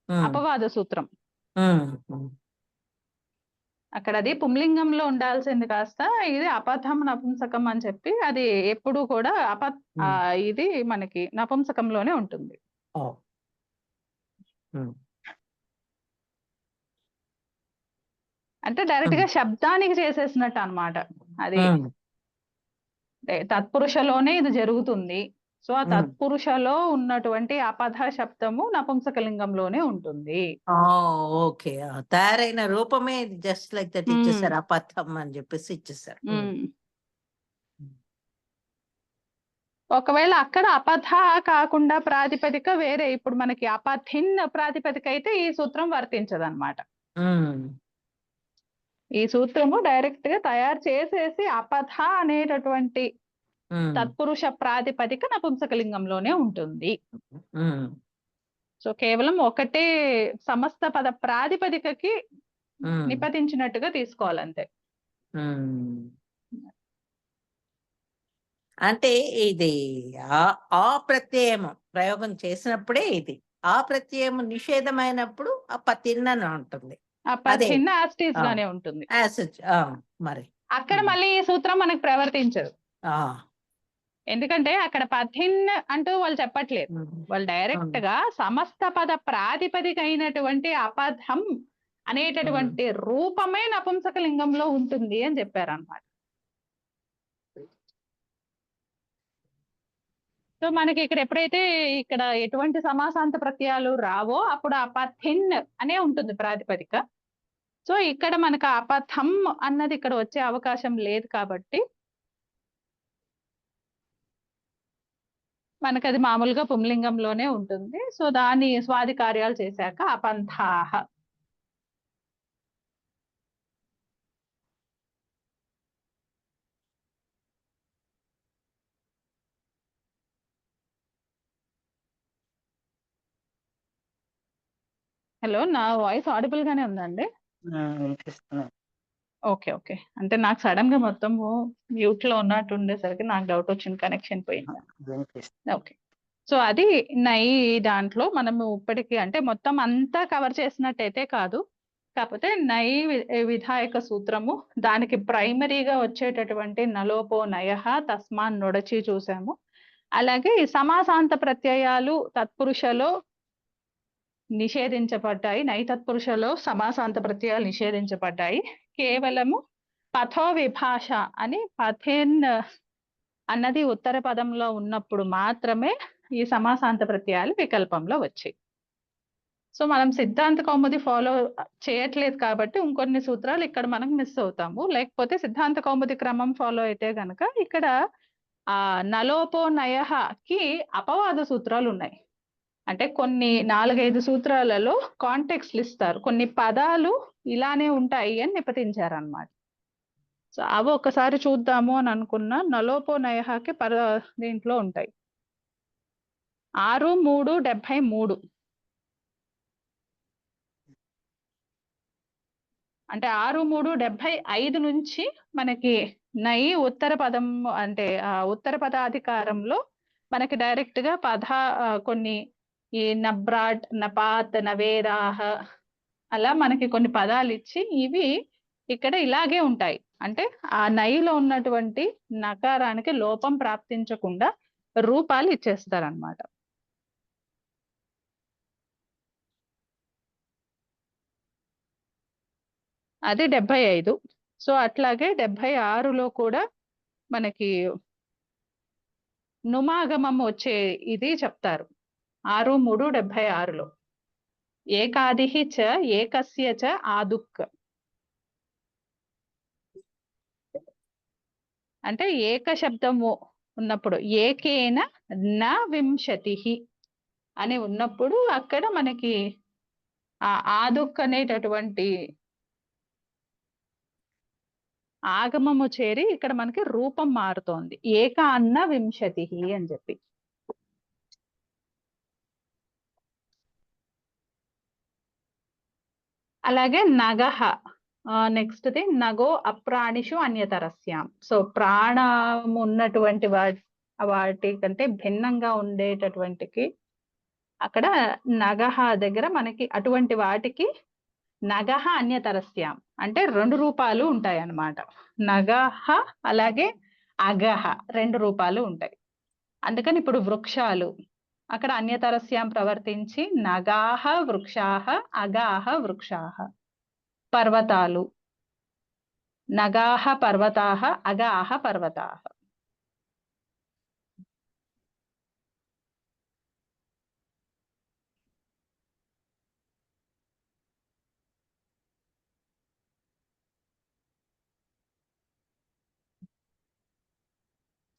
అపవాద సూత్రం. అక్కడ అది పుంలింగంలో ఉండాల్సింది కాస్త ఇది అపథం నపుంసకం అని చెప్పి అది ఎప్పుడు కూడా ఇది మనకి నపుంసకంలోనే ఉంటుంది. అంటే డైరెక్ట్ గా శబ్దానికి చేసేసినట్టు అన్నమాట. అది తత్పురుషలోనే ఇది జరుగుతుంది. సో ఆ తత్పురుషలో ఉన్నటువంటి అపథ శబ్దము నపుంసకలింగంలోనే ఉంటుంది. ఓకే, తయారైన రూపమే జస్ట్ లైక్ దట్ ఇచ్చేసారు, అపథం అని చెప్పేసి ఇచ్చేసారు. ఒకవేళ అక్కడ అపథ కాకుండా ప్రాతిపదిక వేరే, ఇప్పుడు మనకి అపథిన్ ప్రాతిపదిక అయితే ఈ సూత్రం వర్తించదు అన్నమాట. ఈ సూత్రము డైరెక్ట్ గా తయారు చేసేసి అపథ అనేటటువంటి తత్పురుష ప్రాతిపదిక నపుంసకలింగంలోనే ఉంటుంది. సో కేవలం ఒకటే సమస్త పద ప్రాతిపదికకి నిపతించినట్టుగా తీసుకోవాలంతే. అంటే ఇది ఆ ప్రత్యయము ప్రయోగం చేసినప్పుడే ఇది, ఆ ప్రత్యయము నిషేధమైనప్పుడు ఆ పతిన్ అని ఉంటుంది. చిన్న యాస్టీస్ గానే ఉంటుంది. మరి అక్కడ మళ్ళీ ఈ సూత్రం మనకు ప్రవర్తించదు. ఎందుకంటే అక్కడ పథిన్ అంటూ వాళ్ళు చెప్పట్లేదు, వాళ్ళు డైరెక్ట్ గా సమస్త పద ప్రాతిపదిక అయినటువంటి అపథం అనేటటువంటి రూపమే నపుంసకలింగంలో ఉంటుంది అని చెప్పారు అన్నమాట. సో మనకి ఇక్కడ ఎప్పుడైతే ఇక్కడ ఎటువంటి సమాసాంత ప్రత్యయాలు రావో అప్పుడు అపథిన్ అనే ఉంటుంది ప్రాతిపదిక. సో ఇక్కడ మనకు అపథం అన్నది ఇక్కడ వచ్చే అవకాశం లేదు కాబట్టి మనకు అది మామూలుగా పుంలింగంలోనే ఉంటుంది. సో దాని స్వాది కార్యాలు చేశాక అపంథాహ. హలో, నా వాయిస్ ఆడిబుల్ గానే ఉందండి? ఓకే ఓకే, అంటే నాకు సడన్ గా మొత్తం మ్యూట్ లో ఉన్నట్టు ఉండేసరికి నాకు డౌట్ వచ్చింది, కనెక్షన్ పోయింది. ఓకే, సో అది నై దాంట్లో మనము ఇప్పటికీ అంటే మొత్తం అంతా కవర్ చేసినట్టయితే కాదు, కాకపోతే నై విధాయక సూత్రము దానికి ప్రైమరీగా వచ్చేటటువంటి నలోపో నయః తస్మాన్ నొడచి చూసాము. అలాగే ఈ సమాసాంత ప్రత్యయాలు తత్పురుషలో నిషేధించబడ్డాయి, నై తత్పురుషలో సమాసాంత ప్రత్యయాలు నిషేధించబడ్డాయి. కేవలము పథో విభాష అని పథిన్ అన్నది ఉత్తర పదంలో ఉన్నప్పుడు మాత్రమే ఈ సమాసాంత ప్రత్యయాలు వికల్పంలో వచ్చాయి. సో మనం సిద్ధాంత కౌముది ఫాలో చేయట్లేదు కాబట్టి ఇంకొన్ని సూత్రాలు ఇక్కడ మనం మిస్ అవుతాము. లేకపోతే సిద్ధాంత కౌముది క్రమం ఫాలో అయితే గనక ఇక్కడ నలోపో నయఃకి అపవాద సూత్రాలు ఉన్నాయి. అంటే కొన్ని 4-5 సూత్రాలలో కాంటెక్స్ట్లు ఇస్తారు, కొన్ని పదాలు ఇలానే ఉంటాయి అని నిపతించారు అన్నమాట. సో అవి ఒకసారి చూద్దాము అని అనుకున్న నలోపో నయఃకి దీంట్లో ఉంటాయి. 6-3-73 అంటే 6-3-75 నుంచి మనకి నై ఉత్తర పదం అంటే ఉత్తర పదాధికారంలో మనకి డైరెక్ట్ గా కొన్ని ఈ నబ్రాట్, నపాత్, నవేదాహ అలా మనకి కొన్ని పదాలు ఇచ్చి ఇవి ఇక్కడ ఇలాగే ఉంటాయి. అంటే ఆ నైలో ఉన్నటువంటి నకారానికి లోపం ప్రాప్తించకుండా రూపాలు ఇచ్చేస్తారనమాట. అది 75. సో అట్లాగే 76లో కూడా మనకి నుమాగమం వచ్చే ఇది చెప్తారు. 6-3-76లో ఏకాదిహి చ ఏకస్య చ ఆదుక్, అంటే ఏక శబ్దము ఉన్నప్పుడు ఏకేన న వింశతిహి అని ఉన్నప్పుడు అక్కడ మనకి ఆ ఆదుక్ అనేటటువంటి ఆగమము చేరి ఇక్కడ మనకి రూపం మారుతోంది. ఏక అన్న వింశతిహి అని చెప్పి. అలాగే నగహ, నెక్స్ట్ ది నగో అప్రాణిషు అన్యతరస్యాం. సో ప్రాణము ఉన్నటువంటి వాటి కంటే భిన్నంగా ఉండేటటువంటికి అక్కడ నగహ దగ్గర మనకి అటువంటి వాటికి నగహ అన్యతరస్యాం అంటే 2 రూపాలు ఉంటాయి అన్నమాట. నగహ అలాగే అగహ 2 రూపాలు ఉంటాయి. అందుకని ఇప్పుడు వృక్షాలు అక్కడ అన్యతరస్యాం ప్రవర్తించి నగాహ వృక్షాహ అగాహ వృక్షాహ. పర్వతాలు నగాహ పర్వతాహ అగాహ పర్వతాహ.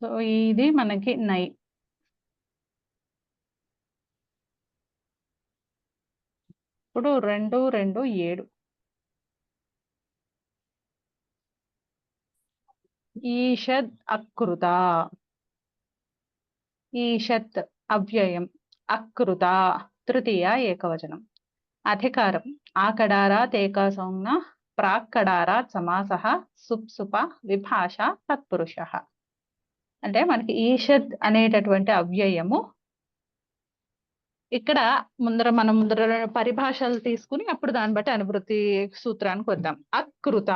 సో ఇది మనకి నై. ఇప్పుడు 2-2-7 ఈషద్ అకృత. ఈషత్ అవ్యయం, అకృత తృతీయ ఏకవచనం. అధికారం ఆకడారాత్ ఏకసంజ్ఞ ప్రాక్కడారాత్ సమాసః సుప్సుప విభాష తత్పురుషః. అంటే మనకి ఈషద్ అనేటటువంటి అవ్యయము ఇక్కడ ముందర పరిభాషలు తీసుకుని అప్పుడు దాన్ని బట్టి అనువృత్తి సూత్రానికి వద్దాం. అకృత.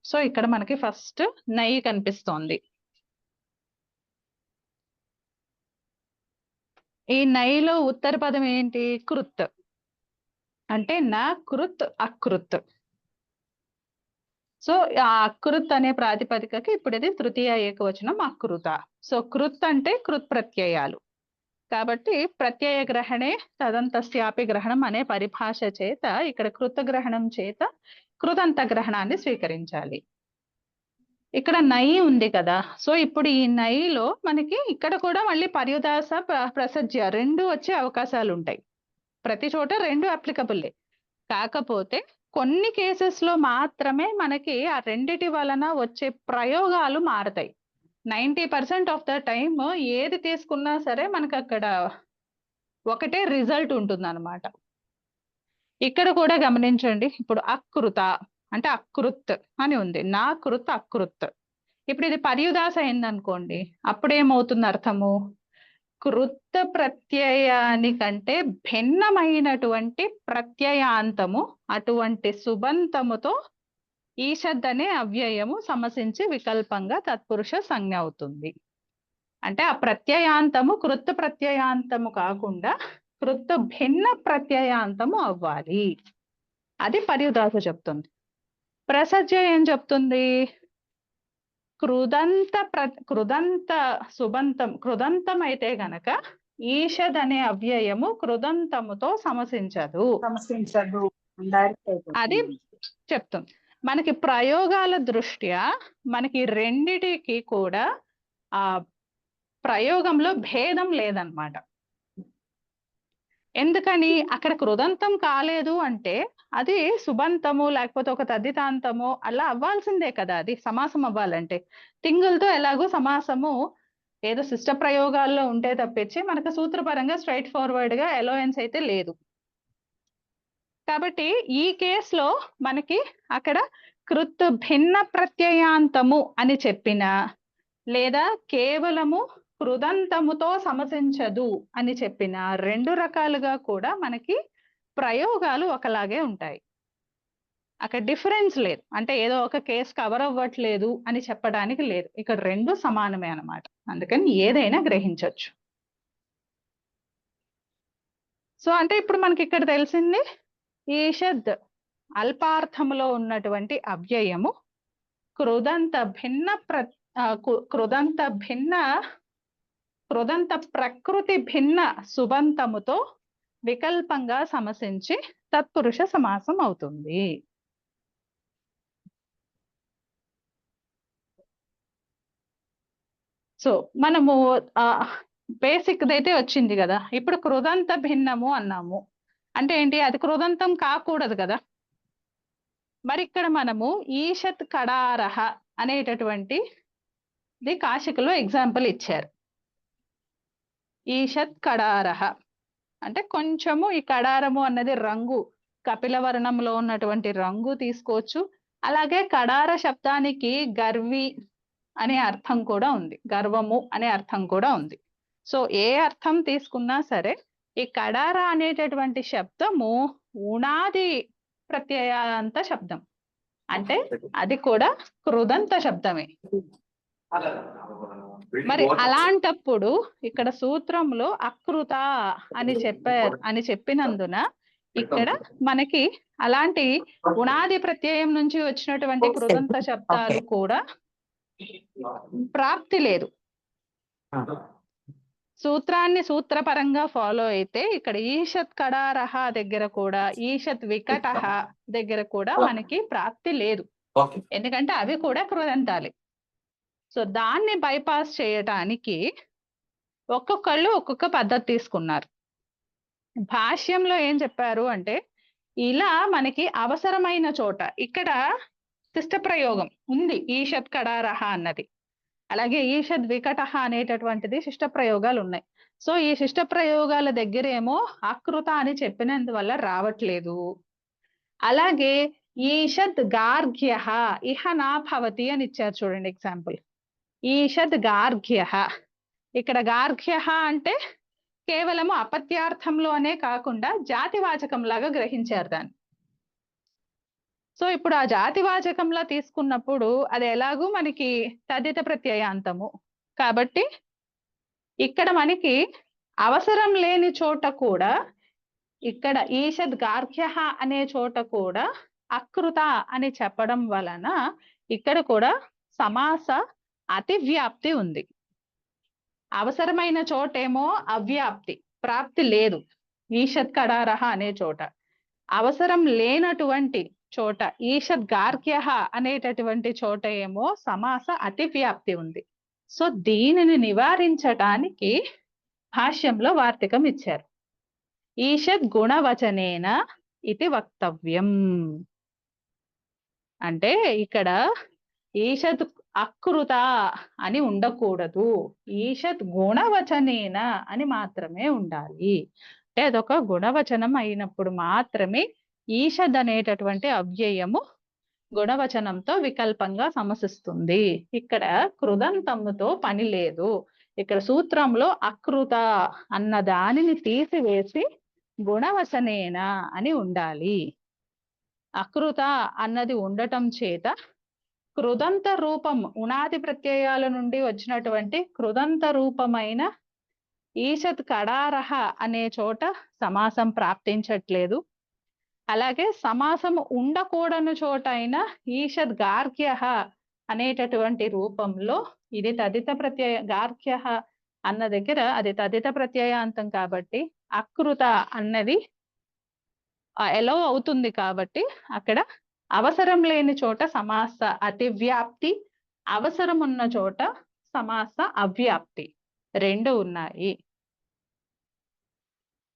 సో ఇక్కడ మనకి ఫస్ట్ నై కనిపిస్తోంది. ఈ నైలో ఉత్తర పదం ఏంటి? కృత్. అంటే నా కృత్ అకృత్. సో ఆ అకృత్ అనే ప్రాతిపదికకి ఇప్పుడు ఇది తృతీయ ఏకవచనం అకృత. సో కృత్ అంటే కృత్ ప్రత్యయాలు కాబట్టి ప్రత్యయ గ్రహణే తదంతస్యాపి గ్రహణం అనే పరిభాష చేత ఇక్కడ కృత గ్రహణం చేత కృతంత గ్రహణాన్ని స్వీకరించాలి. ఇక్కడ నై ఉంది కదా. సో ఇప్పుడు ఈ నైలో మనకి ఇక్కడ కూడా మళ్ళీ పర్యుదాస ప్రసజ్య 2 వచ్చే అవకాశాలు ఉంటాయి. ప్రతి చోట 2 అప్లికబుల్లే. కాకపోతే కొన్ని కేసెస్ లో మాత్రమే మనకి ఆ రెండిటి వలన వచ్చే ప్రయోగాలు మారతాయి. 90% ఆఫ్ ద టైమ్ ఏది తీసుకున్నా సరే మనకు అక్కడ ఒకటే రిజల్ట్ ఉంటుంది అనమాట. ఇక్కడ కూడా గమనించండి. ఇప్పుడు అకృత అంటే అకృత్ అని ఉంది. నా కృత్ అకృత్. ఇప్పుడు ఇది పర్యుదాస అయిందనుకోండి, అప్పుడేమవుతుంది అర్థము? కృత్ ప్రత్యయానికంటే భిన్నమైనటువంటి ప్రత్యయాంతము అటువంటి సుబంతముతో ఈషద్ అనే అవ్యయము సమసించి వికల్పంగా తత్పురుష సంజ్ఞ అవుతుంది. అంటే ఆ ప్రత్యయాంతము కృత్ ప్రత్యయాంతము కాకుండా కృత్ భిన్న ప్రత్యయాంతము అవ్వాలి. అది పర్యుదాస చెప్తుంది. ప్రసజ్య ఏం చెప్తుంది? కృదంత సుబంతం కృదంతం అయితే గనక ఈషద్ అనే అవ్యయము కృదంతముతో సమసించదు. అది చెప్తుంది. మనకి ప్రయోగాల దృష్ట్యా మనకి రెండిటికి కూడా ఆ ప్రయోగంలో భేదం లేదన్నమాట. ఎందుకని? అక్కడ కృదంతం కాలేదు అంటే అది సుబంతము లేకపోతే ఒక తద్దితాంతము అలా అవ్వాల్సిందే కదా. అది సమాసం అవ్వాలంటే తింగులతో ఎలాగో సమాసము ఏదో శిష్ట ప్రయోగాల్లో ఉంటే తప్పించి మనకు సూత్రపరంగా స్ట్రైట్ ఫార్వర్డ్ గా ఎలోయన్స్ అయితే లేదు. కాబట్టి ఈ కేసులో మనకి అక్కడ కృత్ భిన్న ప్రత్యయాంతము అని చెప్పినా లేదా కేవలము కృదంతముతో సమసించదు అని చెప్పిన 2 రకాలుగా కూడా మనకి ప్రయోగాలు ఒకలాగే ఉంటాయి. అక్కడ డిఫరెన్స్ లేదు. అంటే ఏదో ఒక కేసు కవర్ అవ్వట్లేదు అని చెప్పడానికి లేదు. ఇక్కడ 2 సమానమే అన్నమాట. అందుకని ఏదైనా గ్రహించవచ్చు. సో అంటే ఇప్పుడు మనకి ఇక్కడ తెలిసింది ఈషద్ అల్పార్థములో ఉన్నటువంటి అవ్యయము కృదంత ప్రకృతి భిన్న సుబంతముతో వికల్పంగా సమసించి తత్పురుష సమాసం అవుతుంది. సో మనము బేసిక్ దైతే వచ్చింది కదా. ఇప్పుడు కృదంత భిన్నము అన్నాము అంటే ఏంటి? అది కృదంతం కాకూడదు కదా. మరి ఇక్కడ మనము ఈషత్ కడారహ అనేటటువంటి కాశికలో ఎగ్జాంపుల్ ఇచ్చారు. ఈషత్ కడారహ అంటే కొంచెము ఈ కడారము అన్నది రంగు, కపిలవర్ణంలో ఉన్నటువంటి రంగు తీసుకోవచ్చు. అలాగే కడార శబ్దానికి గర్వి అనే అర్థం కూడా ఉంది, గర్వము అనే అర్థం కూడా ఉంది. సో ఏ అర్థం తీసుకున్నా సరే ఈ కడార అనేటటువంటి శబ్దము ఉణాది ప్రత్యయాంత శబ్దం, అంటే అది కూడా కృదంత శబ్దమే. మరి అలాంటప్పుడు ఇక్కడ సూత్రంలో అకృత అని చెప్పినందున ఇక్కడ మనకి అలాంటి ఉణాది ప్రత్యయం నుంచి వచ్చినటువంటి కృదంత శబ్దాలు కూడా ప్రాప్తి లేదు. సూత్రాన్ని సూత్రపరంగా ఫాలో అయితే ఇక్కడ ఈషత్ కడారహ దగ్గర కూడా ఈషత్ వికటహ దగ్గర కూడా మనకి ప్రాప్తి లేదు, ఎందుకంటే అవి కూడా కృదంతాలే. సో దాన్ని బైపాస్ చేయటానికి ఒక్కొక్కళ్ళు ఒక్కొక్క పద్ధతి తీసుకున్నారు. భాష్యంలో ఏం చెప్పారు అంటే ఇలా మనకి అవసరమైన చోట ఇక్కడ శిష్ట ప్రయోగం ఉంది ఈషత్ కడారహ అన్నది, అలాగే ఈషద్ వికటహ అనేటటువంటిది శిష్ట ప్రయోగాలు ఉన్నాయి. సో ఈ శిష్ట ప్రయోగాల దగ్గరేమో అకృత అని చెప్పినందువల్ల రావట్లేదు. అలాగే ఈషద్ గార్గ్య ఇహ నా భవతి అని ఇచ్చారు చూడండి ఎగ్జాంపుల్. ఈషద్ గార్గ్య, ఇక్కడ గార్గ్య అంటే కేవలము అపత్యార్థంలోనే కాకుండా జాతివాచకం లాగా గ్రహించారు దాన్ని. సో ఇప్పుడు ఆ జాతివాచకంలో తీసుకున్నప్పుడు అది ఎలాగూ మనకి తదిత ప్రత్యయాంతము కాబట్టి ఇక్కడ మనకి అవసరం లేని చోట కూడా ఇక్కడ ఈషద్ గార్గ్య అనే చోట కూడా అకృత అని చెప్పడం వలన ఇక్కడ కూడా సమాస అతివ్యాప్తి ఉంది. అవసరమైన చోటేమో అవ్యాప్తి, ప్రాప్తి లేదు ఈషద్ కడారహ అనే చోట. అవసరం లేనటువంటి చోట ఈషద్ గార్గ్య అనేటటువంటి చోట ఏమో సమాస అతివ్యాప్తి ఉంది. సో దీనిని నివారించటానికి భాష్యంలో వార్తికం ఇచ్చారు. ఈషద్ గుణవచనేన ఇది వక్తవ్యం, అంటే ఇక్కడ ఈషద్ అకృత అని ఉండకూడదు, ఈషద్ గుణవచనేన అని మాత్రమే ఉండాలి. అంటే అదొక గుణవచనం అయినప్పుడు మాత్రమే ఈషద్ అనేటటువంటి అవ్యయము గుణవచనంతో వికల్పంగా సమసిస్తుంది. ఇక్కడ కృదంతముతో పని లేదు. ఇక్కడ సూత్రంలో అకృత అన్న దానిని తీసివేసి గుణవచనేన అని ఉండాలి. అకృత అన్నది ఉండటం చేత కృదంత రూపం, ఉణాది ప్రత్యయాల నుండి వచ్చినటువంటి కృదంత రూపమైన ఈషత్ కడారహ అనే చోట సమాసం ప్రాప్తించట్లేదు. అలాగే సమాసము ఉండకూడని చోట అయినా ఈషద్ గార్గ్య అనేటటువంటి రూపంలో ఇది తదిత ప్రత్యయ, గార్గ్య అన్న దగ్గర అది తదిత ప్రత్యయాంతం కాబట్టి అకృత అన్నది ఎలో అవుతుంది. కాబట్టి అక్కడ అవసరం లేని చోట సమాస అతివ్యాప్తి, అవసరం ఉన్న చోట సమాస అవ్యాప్తి రెండు ఉన్నాయి.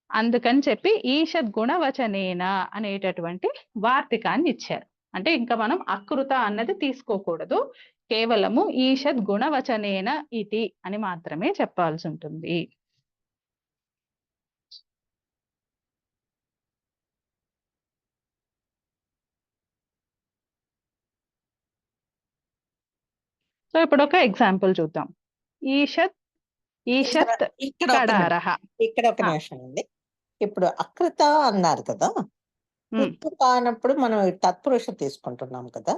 అందుకని చెప్పి ఈషద్ గుణవచనేన అనేటటువంటి వార్తికాన్ని ఇచ్చారు. అంటే ఇంకా మనం అకృత అన్నది తీసుకోకూడదు, కేవలము ఈషద్ గుణవచనేన ఇది అని మాత్రమే చెప్పాల్సి ఉంటుంది. సో ఇప్పుడు ఒక ఎగ్జాంపుల్ చూద్దాం. ఈషత్ ఈషత్ ఇక్కడ ఒక నిమిషం, కడారహ. ఇక్కడ ఒక ఆ. నిమిషం అండి. ఇప్పుడు అకృత అన్నారు కదా, ఉమ్. కృత్తు కానప్పుడు మనం తత్పురుష తీసుకుంటున్నాం కదా.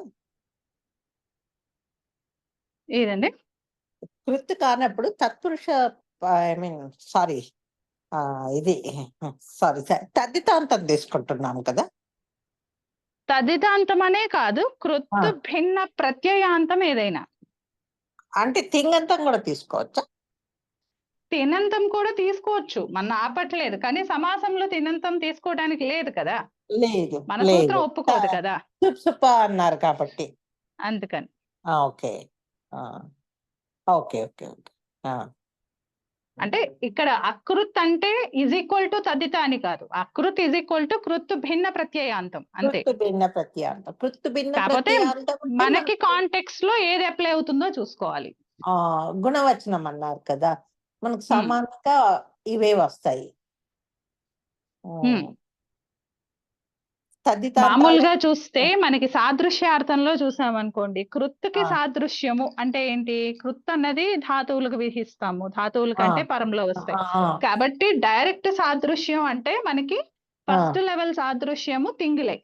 ఏదండి? కృత్తు కానప్పుడు తత్పురుష, ఐ మీన్ సారీ, ఇది సారీ తద్దితాంతం తీసుకుంటున్నాం కదా. తదితాంతం అనే కాదు, కృత్తు భిన్న ప్రత్యయాంతం ఏదైనా. అంటే తింగంతం కూడా తీసుకోవచ్చా? తినంతం కూడా తీసుకోవచ్చు, మన ఆపట్లేదు, కానీ సమాసంలో తినంతం తీసుకోవడానికి లేదు కదా, లేదు మన లేదు, సూత్రం ఒప్పుకోదు కదా, సుప్సుప అన్నారు కాబట్టి. అందుకని. Okay okay okay okay. అంటే ఇక్కడ అకృత్ అంటే ఈజ్ ఈక్వల్ టు తదిత అని కాదు, అకృత్ ఈజ్ ఈక్వల్ టు కృత్తు భిన్న ప్రత్యయాంతం అంతే. కృత్తు భిన్న ప్రత్యయాంతం, కృత్తు భిన్న కాకపోతే ప్రత్యయాంతం అంటే మనకి కాంటెక్స్ట్ లో ఏది అప్లై అవుతుందో చూసుకోవాలి. గుణవచనం అన్నారు కదా, మనకు సమానంగా ఇవే వస్తాయి. మామూలుగా చూస్తే మనకి సాదృశ్యార్థంలో చూసామనుకోండి, కృత్తుకి సాదృశ్యము అంటే ఏంటి? కృత్ అన్నది ధాతువులకు విహిస్తాము, ధాతువుల కంటే పరంలో వస్తాయి కాబట్టి డైరెక్ట్ సాదృశ్యం అంటే మనకి ఫస్ట్ లెవెల్ సాదృశ్యము తింగులే,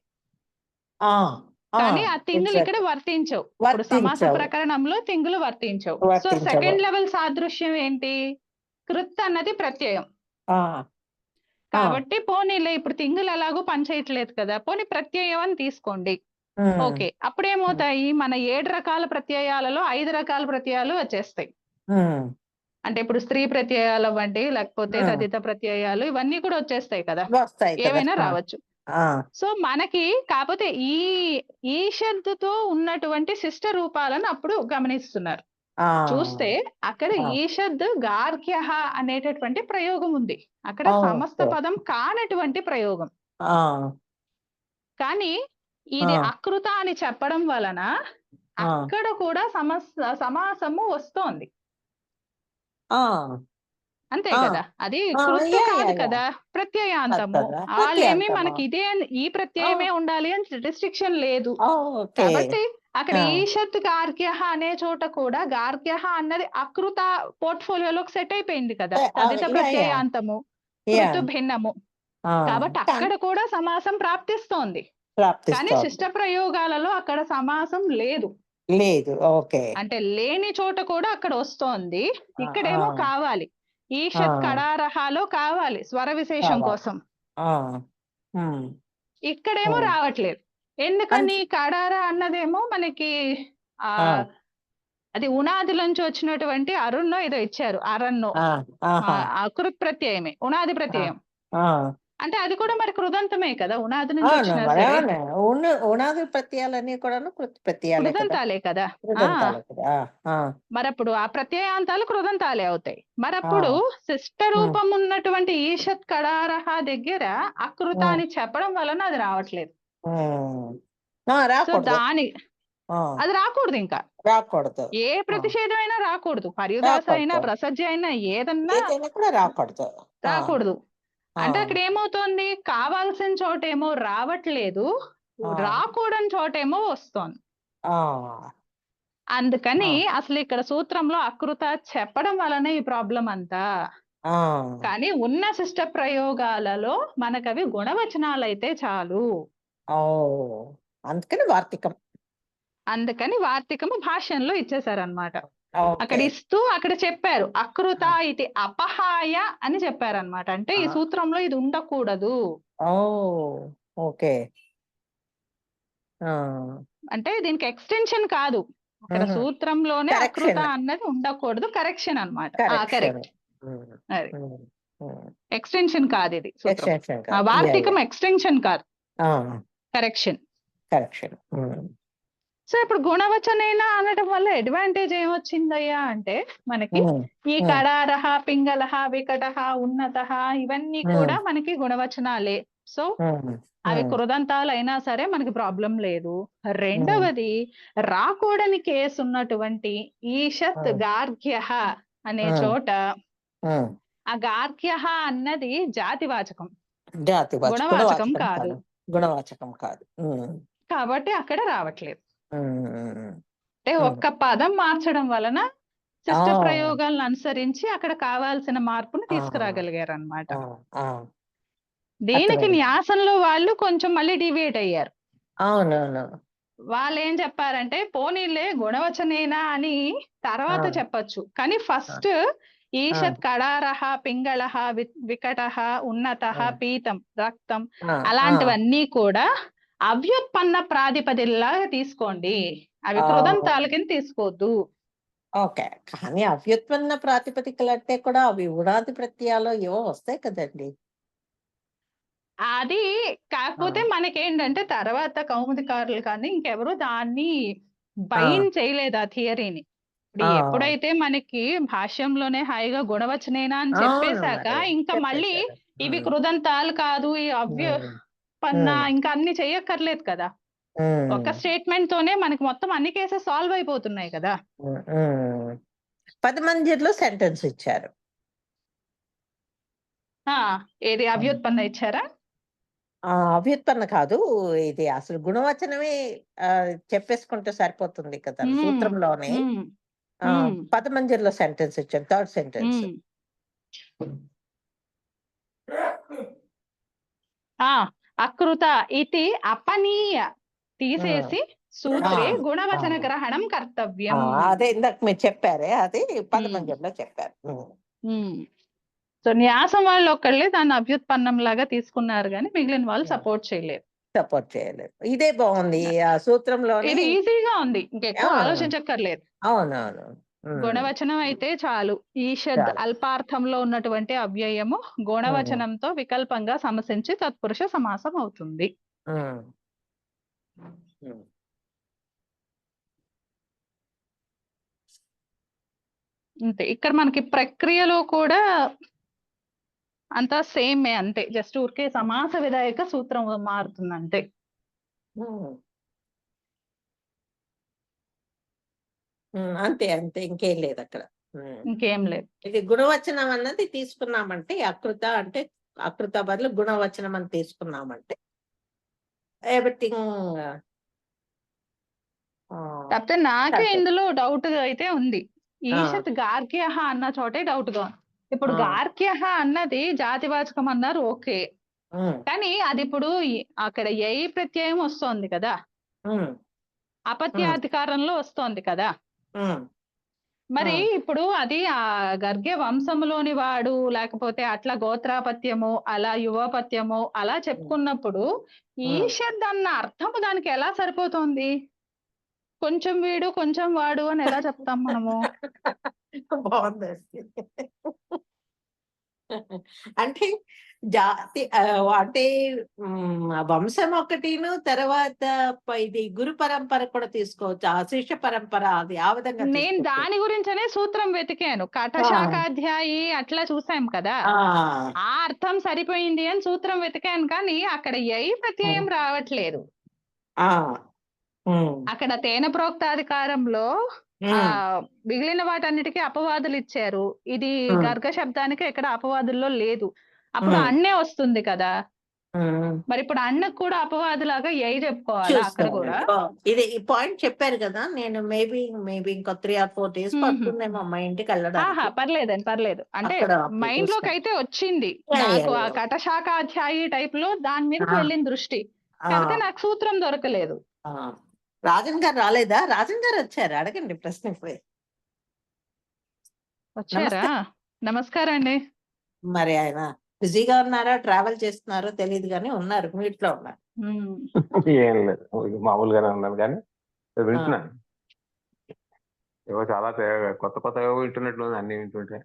కానీ ఆ తింగులు ఇక్కడ వర్తించవు. ఇప్పుడు సమాస ప్రకరణంలో తింగులు వర్తించవు. సో సెకండ్ లెవెల్ సాదృశ్యం ఏంటి? కృత్ అన్నది ప్రత్యయం కాబట్టి పోనీలే, ఇప్పుడు తింగులు ఎలాగో పనిచేయట్లేదు కదా, పోనీ ప్రత్యయం అని తీసుకోండి. ఓకే, అప్పుడు ఏమవుతాయి? మన 7 రకాల ప్రత్యయాలలో 5 రకాల ప్రత్యయాలు వచ్చేస్తాయి. అంటే ఇప్పుడు స్త్రీ ప్రత్యయాలు అవ్వండి, లేకపోతే తదిత ప్రత్యయాలు, ఇవన్నీ కూడా వచ్చేస్తాయి కదా, ఏవైనా రావచ్చు. సో మనకి కాకపోతే ఈ షద్దుతో ఉన్నటువంటి శిష్ట రూపాలను అప్పుడు గమనిస్తున్నారు. చూస్తే అక్కడ ఈషద్ గార్గ్య అనేటటువంటి ప్రయోగం ఉంది, అక్కడ సమస్త పదం కానటువంటి ప్రయోగం. కానీ ఇది అకృత అని చెప్పడం వలన అక్కడ కూడా సమాసము వస్తోంది, అంతే కదా. అది కృత్తు కాదు కదా, ప్రత్యయాంతము. వాళ్ళేమి మనకి ఈ ప్రత్యయమే ఉండాలి అని రిస్ట్రిక్షన్ లేదు కాబట్టి అక్కడ ఈషత్ గార్గ్య అనే చోట కూడా గార్గ్య అన్నది అకృత పోర్ట్ఫోలియోలోకి సెట్ అయిపోయింది కదా, తదిత ప్రత్యయాంతము, కృతు భిన్నము, కాబట్టి అక్కడ కూడా సమాసం ప్రాప్తిస్తోంది. కానీ శిష్ట ప్రయోగాలలో అక్కడ సమాసం లేదు. ఓకే, అంటే లేని చోట కూడా అక్కడ వస్తోంది, ఇక్కడేమో కావాలి. ఈషత్ కడారహాలో కావాలి స్వర విశేషం కోసం, ఇక్కడేమో రావట్లేదు. ఎందుకని? కడార అన్నదేమో మనకి అది ఉనాది నుంచి వచ్చినటువంటి అరుణ్ణో ఏదో ఇచ్చారు, అరణ్ణో, అకృత్ ప్రత్యయమే, ఉనాది ప్రత్యయం. అంటే అది కూడా మరి కృదంతమే కదా, ఉనాది నుంచి వచ్చిన ఉనాది ప్రత్యయాలన్నీ కూడా కృదంతాలే కదా. మరప్పుడు ఆ ప్రత్యయాంతాలు కృదంతాలే అవుతాయి. మరప్పుడు శిష్ట రూపం ఉన్నటువంటి ఈషత్ కడారహ దగ్గర అకృత అని చెప్పడం వలన అది రావట్లేదు. సో అది రాకూడదు, ఇంకా రాకూడదు, ఏ ప్రతిషేధమైనా రాకూడదు, పర్యుదాస అయినా ప్రసజ్య అయినా ఏదన్నా రాకూడదు. అంటే అక్కడ ఏమవుతోంది? కావాల్సిన చోటేమో రావట్లేదు, రాకూడని చోటేమో వస్తోంది. అందుకని అసలు ఇక్కడ సూత్రంలో అకృత చెప్పడం వలన ఈ ప్రాబ్లం అంతా. కానీ ఉన్న శిష్ట ప్రయోగాలలో మనకవి గుణవచనాలు అయితే చాలు. అందుకని వార్తికము భాష్యంలో ఇచ్చేసారనమాట. అక్కడ ఇస్తూ అక్కడ చెప్పారు అకృత ఇది అపహాయ అని చెప్పారనమాట. అంటే ఈ సూత్రంలో ఇది ఉండకూడదు. అంటే దీనికి ఎక్స్టెన్షన్ కాదు, అక్కడ సూత్రంలోనే అకృత అన్నది ఉండకూడదు, కరెక్షన్ అనమాట. కరెక్ట్, అది ఎక్స్టెన్షన్ కాదు, ఇది సూత్రం. వార్తికం ఎక్స్టెన్షన్ కాదు, కరెక్షన్. సో ఇప్పుడు గుణవచనైనా అనడం వల్ల అడ్వాంటేజ్ ఏమొచ్చిందయ్యా అంటే, మనకి ఈ కడారహ, పింగళహ, వికటహ, ఉన్నతః ఇవన్నీ కూడా మనకి గుణవచనాలే. సో అవి కృదంతాలు అయినా సరే మనకి ప్రాబ్లం లేదు. రెండవది, రాకూడని కేసు ఉన్నటువంటి ఈషత్ గార్గ్య అనే చోట ఆ గార్గ్య అన్నది జాతివాచకం, గుణవాచకం కాదు. కాబట్టి అక్కడ రావట్లేదు. అంటే ఒక్క పదం మార్చడం వలన శిష్ట ఆ. ప్రయోగాలను అనుసరించి అక్కడ కావాల్సిన మార్పుని ఆ. తీసుకురాగలిగారు అనమాట. ఆ. ఆ. దీనికి అర్థమైంది. న్యాసంలో వాళ్ళు కొంచెం మళ్ళీ డివియేట్ అయ్యారు. అవునవును. వాళ్ళు ఏం చెప్పారంటే పోనీలే గుణవచనేనా అని తర్వాత ఆ. చెప్పొచ్చు, కానీ ఫస్ట్ ఆ. ఈషత్ కడారః పింగళః వికటః ఉన్నతః ఆ. పీతం రక్తం ఆ. ఆ. అలాంటివన్నీ కూడా అవ్యుత్పన్న ప్రాతిపదికలాగా తీసుకోండి, అవి ఆ. కృదంతాల కింద తీసుకోవద్దు. ఓకే. కానీ అవ్యుత్పన్న ప్రాతిపదికలు అంటే కూడా అవి ఉడాది ప్రత్యయాలు ఏవో వస్తాయి కదండి. అది కాకపోతే మనకేంటంటే తర్వాత కౌముదికారులు కానీ ఇంకెవరు దాన్ని బైన్ చేయలేదు ఆ థియరీని. ఇప్పుడు ఆ. ఎప్పుడైతే మనకి భాష్యంలోనే హాయిగా గుణవచనేనా అని అవును చెప్పేశాక మరి ఇంకా మళ్ళీ చెప్పేశారు. ఇవి కృదంతాలు కాదు, ఈ అవ్యుత్పన్న ఇంకా అన్ని చెయ్యక్కర్లేదు కదా. ఒక స్టేట్మెంట్ తోనే మనకి మొత్తం అన్ని కేసెస్ సాల్వ్ అయిపోతున్నాయి కదా. 10 మందిలో సెంటెన్స్ ఇచ్చారు. ఏది అవ్యుత్పన్న ఇచ్చారా? అవ్యుత్పన్న కాదు, ఇది అసలు గుణవచనమే చెప్పేసుకుంటే సరిపోతుంది కదా సూత్రంలోనే. 10 మందిలో సెంటెన్స్ ఇచ్చారు, థర్డ్ సెంటెన్స్. అకృత ఇది అపనీయ తీసేసి సూత్రే గుణవచన గ్రహణం కర్తవ్యం. అదే ఇందాక మీరు చెప్పారే, అది 10 మందిలో చెప్పారు. సో న్యాసం వాళ్ళు ఒక్కళ్ళే దాన్ని అభ్యుత్పన్నం లాగా తీసుకున్నారు, కానీ మిగిలిన వాళ్ళు సపోర్ట్ చేయలేదు. ఇదే బాగుంది ఆ సూత్రంలోనే. ఇది ఈజీగా ఉంది, ఇంకెక్కువ ఆలోచించక్కర్లేదు. అవునవును. గుణవచనం అయితే చాలు. ఈషద్ అల్పార్థంలో ఉన్నటువంటి అవ్యయము గుణవచనంతో వికల్పంగా సమసించి తత్పురుష సమాసం అవుతుంది. అంతే. ఇక్కడ మనకి ప్రక్రియలో కూడా అంతా సేమే, అంతే. జస్ట్ ఊరికే సమాస విధాయక సూత్రం మారుతుంది అంతే. అంతే అంతే, ఇంకేం లేదు అక్కడ. ఇంకేం లేదు. ఇది గుణవచనం అన్నది తీసుకున్నామంటే అకృత అంటే అకృత బదులు గుణవచనం అని తీసుకున్నామంటే ఎవ్రీథింగ్. కాకపోతే నాకే ఇందులో డౌట్ అయితే ఉంది. ఈషత్ గార్గ్య అన్న చోటే డౌట్ గా. ఇప్పుడు గార్గ్య అన్నది జాతివాచకం అన్నారు, ఓకే. కానీ అది ఇప్పుడు అక్కడ ఏ ప్రత్యయం వస్తోంది కదా, అపత్యాధికారంలో వస్తోంది కదా. మరి ఇప్పుడు అది ఆ గర్గ్య వంశములోని వాడు లేకపోతే అట్లా గోత్రాపత్యము అలా యువపత్యము అలా చెప్పుకున్నప్పుడు ఈషద్ అన్న అర్థము దానికి ఎలా సరిపోతుంది? కొంచెం వీడు కొంచెం వాడు అని ఎలా చెప్తాం మనము? బాగుంది. అంటే జాతి అంటే వంశం ఒకటిను, తర్వాత ఇది గురు పరంపర కూడా తీసుకోవచ్చు, ఆ శిష్య పరంపర, అది ఆ విధంగా నేను దాని గురించనే సూత్రం వెతికాను. కటశాఖాధ్యాయి అట్లా చూసాం కదా, ఆ అర్థం సరిపోయింది అని సూత్రం వెతికాను, కానీ అక్కడ ఏ ప్రత్యయం రావట్లేదు. అక్కడ తేన ప్రోక్తాధికారంలో మిగిలిన వాటన్నిటికీ అపవాదులు ఇచ్చారు, ఇది గర్గ శబ్దానికి ఎక్కడ అపవాదుల్లో లేదు. అప్పుడు అన్నే వస్తుంది కదా, మరి ఇప్పుడు అన్నకు కూడా అపవాదులాగా ఏ చెప్పుకోవాలి అక్కడ కూడా. ఇది ఈ పాయింట్ చెప్పారు కదా, నేను మేబీ ఇంకో 3 or 4 days పడుతుందేమో మా ఇంటికి వెళ్ళడానికి. పర్లేదండి, పర్లేదు. అంటే మైండ్ లోకి అయితే వచ్చింది నాకు ఆ కటశాఖాధ్యాయి టైప్ లో దాని మీదకి వెళ్ళిన దృష్టి, కాకపోతే నాకు సూత్రం దొరకలేదు. రాజన్ గారు రాలేదా? రాజన్ గారు వచ్చారు, అడగండి ప్రశ్న. వచ్చారా? నమస్కారం అండి. మరి ఆయన బిజీగా ఉన్నారా, ట్రావెల్ చేస్తున్నారో తెలియదు కానీ ఉన్నారు, మీట్లో ఉన్నారు. ఏం లేదు, మామూలుగానే ఉన్నాను కానీ వింటున్నాను. ఏవో చాలా కొత్త కొత్త ఏవో వింటున్నట్లు అన్ని వింటుంటే.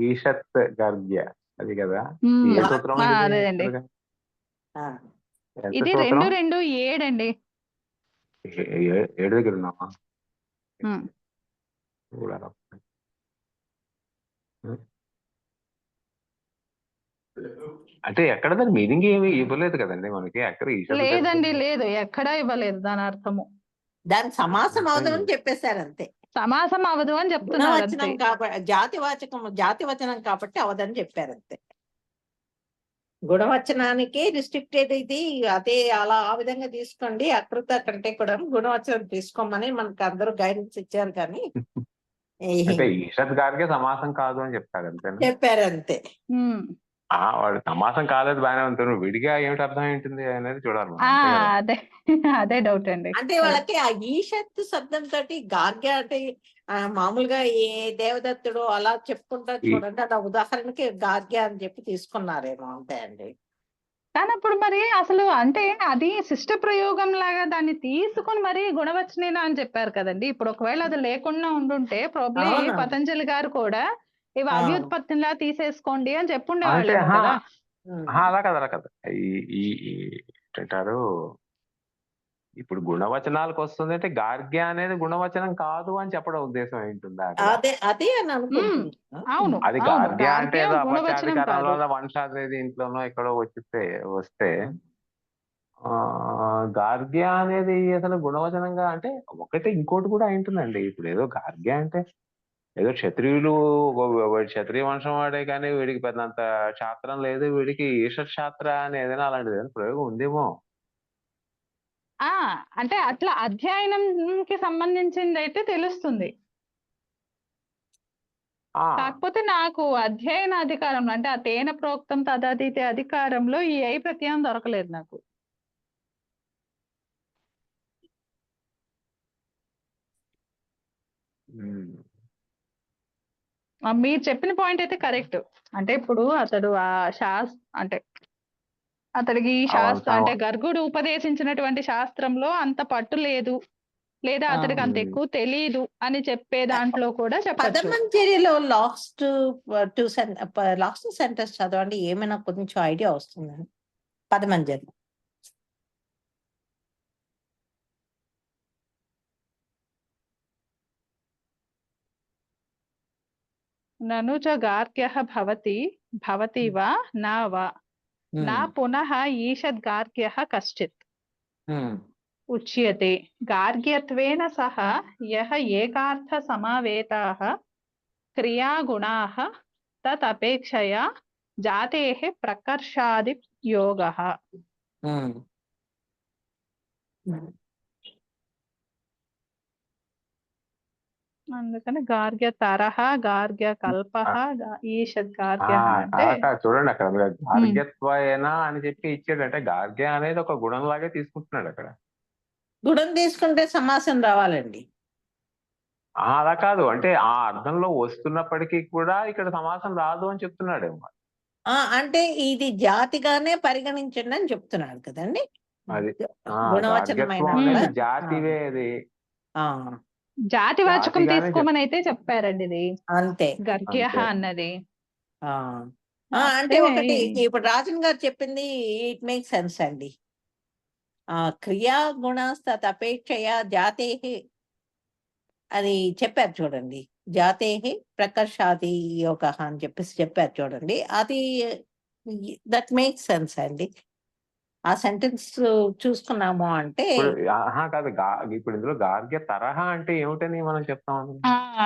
ఈషత్ గర్గ్య అది కదా, ఏ సూత్రం? అదేండి, ఇది 2:2:7 అండి. 7 దగ్గర ఉన్నామా? అంటే ఎక్కడ దాని మీనింగ్ ఏమి ఇవ్వలేదు కదండి మనకి ఎక్కడ. లేదండి, లేదు, ఎక్కడా ఇవ్వలేదు దాని అర్థము. దాని సమాసం అవదు అని చెప్పేశారు అంతే. సమాసం అవదు అని చెప్తున్నారు, జాతి వచనం కాబట్టి అవదని చెప్పారు అంతే. గుణవచనానికి రిస్ట్రిక్టెడ్ ఇది అదే అలా ఆ విధంగా తీసుకోండి. అకృత కంటే కూడా గుణవచనం తీసుకోమని మనకు అందరూ గైడెన్స్ ఇచ్చారు కానీ అంటే ఈషత్ గారికే సమాసం కాదు అని చెప్తారు అంతేనా? చెప్పారు అంతే. వాడు సమాసం కాలేదు బాగానే ఉంటుంది, విడిగా ఏమిటి అర్థం ఏంటింది అనేది చూడాలి మనం, ఆ అంతే కదా? అదే అదే డౌట్ అండి. అంటే వాళ్ళకి ఆ ఈషత్ శబ్దం తోటి గార్గ్య అంటే మామూలుగా ఏ దేవదత్తుడు అలా చెప్పుకుంటారు ఈ చూడండి, అలా ఉదాహరణకి గార్గ్య అని చెప్పి తీసుకున్నారేమో అంతే అండి. కానీ అప్పుడు మరి అసలు అంటే అది శిష్ట ప్రయోగం లాగా దాన్ని తీసుకొని మరి గుణవచనేనా అని చెప్పారు కదండి. ఇప్పుడు ఒకవేళ అది లేకుండా ఉండుంటే ప్రాబ్లీ అవునా? పతంజలి గారు కూడా ఇవి ఆ. అవ్యుత్పత్తిలా తీసేసుకోండి అని అంటే చెప్పుండేవాళ్ళేమో కదా. అలా కదా అలా కదా ఈ ఈ ఈ ఏంటంటారు, ఇప్పుడు గుణవచనాలకు వస్తుంది అంటే గార్గ్య అనేది గుణవచనం కాదు అని చెప్పడం ఉద్దేశం ఏంటుందా అక్కడ? అదే అని అనుకుంటున్నా. అవును అది అవును గార్గ్య అంటే గార్గ్యం ఏదో గుణవచనం కాదు. అపచాధికారంలో వంశాద్రేది ఇంట్లోనో ఎక్కడో వస్తే గార్గ్య అనేది అసలు గుణవచనంగా అంటే ఒకటి ఇంకోటి కూడా అయింటుందండి. ఇప్పుడు ఏదో గార్గ్య అంటే ఏదో క్షత్రియులు వాడి క్షత్రియ వంశం వాడే కానీ వీడికి పెద్దంత శాస్త్రం లేదు, వీడికి ఈషత్ శాస్త్ర అని ఏదైనా అలాంటిది ఏదైనా ప్రయోగం ఉందేమో. అంటే అట్లా అధ్యయనంకి సంబంధించింది అయితే తెలుస్తుంది. కాకపోతే నాకు అధ్యయన అధికారంలో అంటే ఆ తేన ప్రోక్తం తదాతీతే అధికారంలో ఈ ఐ ప్రత్యయం దొరకలేదు నాకు. మీరు చెప్పిన పాయింట్ అయితే కరెక్ట్. అంటే ఇప్పుడు అతడు ఆ అంటే అతడికి ఈ శాస్త్రం అంటే గర్గుడు ఉపదేశించినటువంటి శాస్త్రంలో అంత పట్టు లేదు, లేదా అతడికి అంత ఎక్కువ తెలీదు అని చెప్పే దాంట్లో కూడా చెప్పచ్చు. పదమంజరిలో లాస్ట్ సెంటెన్స్ చదవండి, ఏమైనా కొంచెం ఐడియా వస్తుందండి. పదమంజరి నను చ గార్గ్యః భవతి వా నా వా నా పునః ఈషద్ గార్గ్యః కశ్చిత్ ఉచ్యతే గార్గ్యత్వేన సహ యః ఏకార్థ సమావేతాః క్రియాగుణాః తత్ అపేక్షయా జాతేః ప్రకర్షాది యోగః. అందుకని గార్గ్య తరహ, గార్గ్య కల్పః, ఈషద్ గార్గ్య అంటే చూడండి అక్కడ గార్గ్యత్వేనా అని చెప్పి ఇచ్చాడు. అంటే గార్గ్య అనేది ఒక గుణం లాగే తీసుకుంటున్నాడు అక్కడ. గుణం తీసుకుంటే సమాసం రావాలండి. అలా కాదు, అంటే ఆ అర్థంలో వస్తున్నప్పటికీ కూడా ఇక్కడ సమాసం రాదు అని చెప్తున్నాడేమో. అంటే ఇది జాతిగానే పరిగణించండి అని చెప్తున్నాడు కదండి. అది గుణవచనమైన జాతివే అది, జాతివాచకం తీసుకోమని అయితే చెప్పారండి ఇది అంతే. గర్గ్య అన్నది అంటే ఒకటి ఇప్పుడు రాజన్ గారు చెప్పింది ఇట్ మేక్ సెన్స్ అండి. క్రియా గుణస్తత్ అపేక్షయ జాతే అది చెప్పారు చూడండి, జాతే ప్రకర్షాది యోగ అని చెప్పేసి చెప్పారు చూడండి, అది దట్ మేక్ సెన్స్ అండి. ఆ సెంటెన్స్ చూసుకున్నాము అంటే కాదు. ఇప్పుడు ఇందులో గార్గ్య తరహా అంటే ఏమిటని మనం చెప్తాం,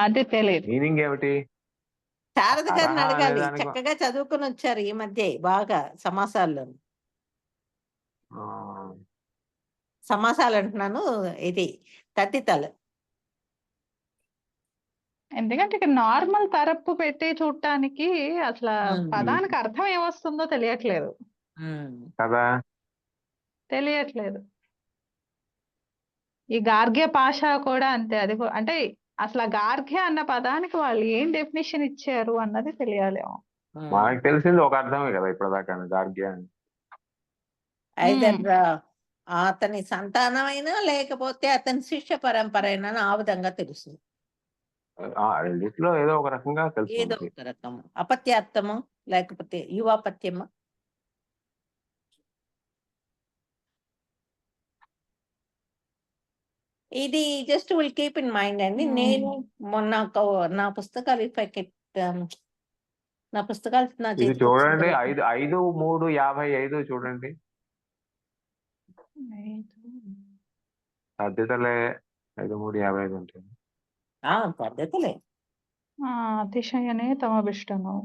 అది తెలియదు మీనింగ్ ఏమిటి? శారద గారిని అడగాలి, చక్కగా చదువుకుని వచ్చారు ఈ మధ్య బాగా సమాసాలు అంటున్నాను, ఇది తత్తితలు. ఎందుకంటే ఇక్కడ నార్మల్ తరపు పెట్టి చూడటానికి అసలు పదానికి అర్థం ఏమొస్తుందో తెలియట్లేదు కదా, తెలియట్లేదు. ఈ గార్గ్య భాష కూడా అంతే. అది అంటే అసలు గార్గ్య అన్న పదానికి వాళ్ళు ఏం డెఫినేషన్ ఇచ్చారు అన్నది తెలియాలేమో. మనకు తెలిసింది ఒక అర్థమే కదా ఇప్పటిదాకా గార్గ్య. అయితే అతని సంతానమైనా లేకపోతే అతని శిష్య పరంపర అయినా ఆ విధంగా తెలుసు. రెండిట్లో ఏదో ఒక రకంగా తెలుసు, ఏదో ఒక రకము అపత్యార్థము లేకపోతే యువాపత్యము. ఇది just will keep in mind అండి. నేను మొన్న నా పుస్తకాలు ఇది చూడండి 5/3/55 చూడండి, సాధ్యతలే 5/3/55 ఉంటుంది. పద్ధతులే అతిశయనే తమభిష్టము.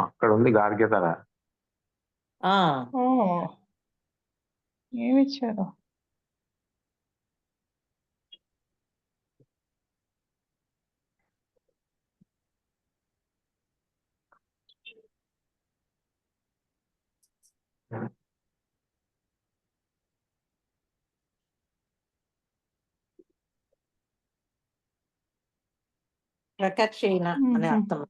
అక్కడ ఉంది గార్గ్యతర. ఆ ఓ ఏమిచ్చారు? ప్రకర్షణ అనే మ్మ్. అర్థం.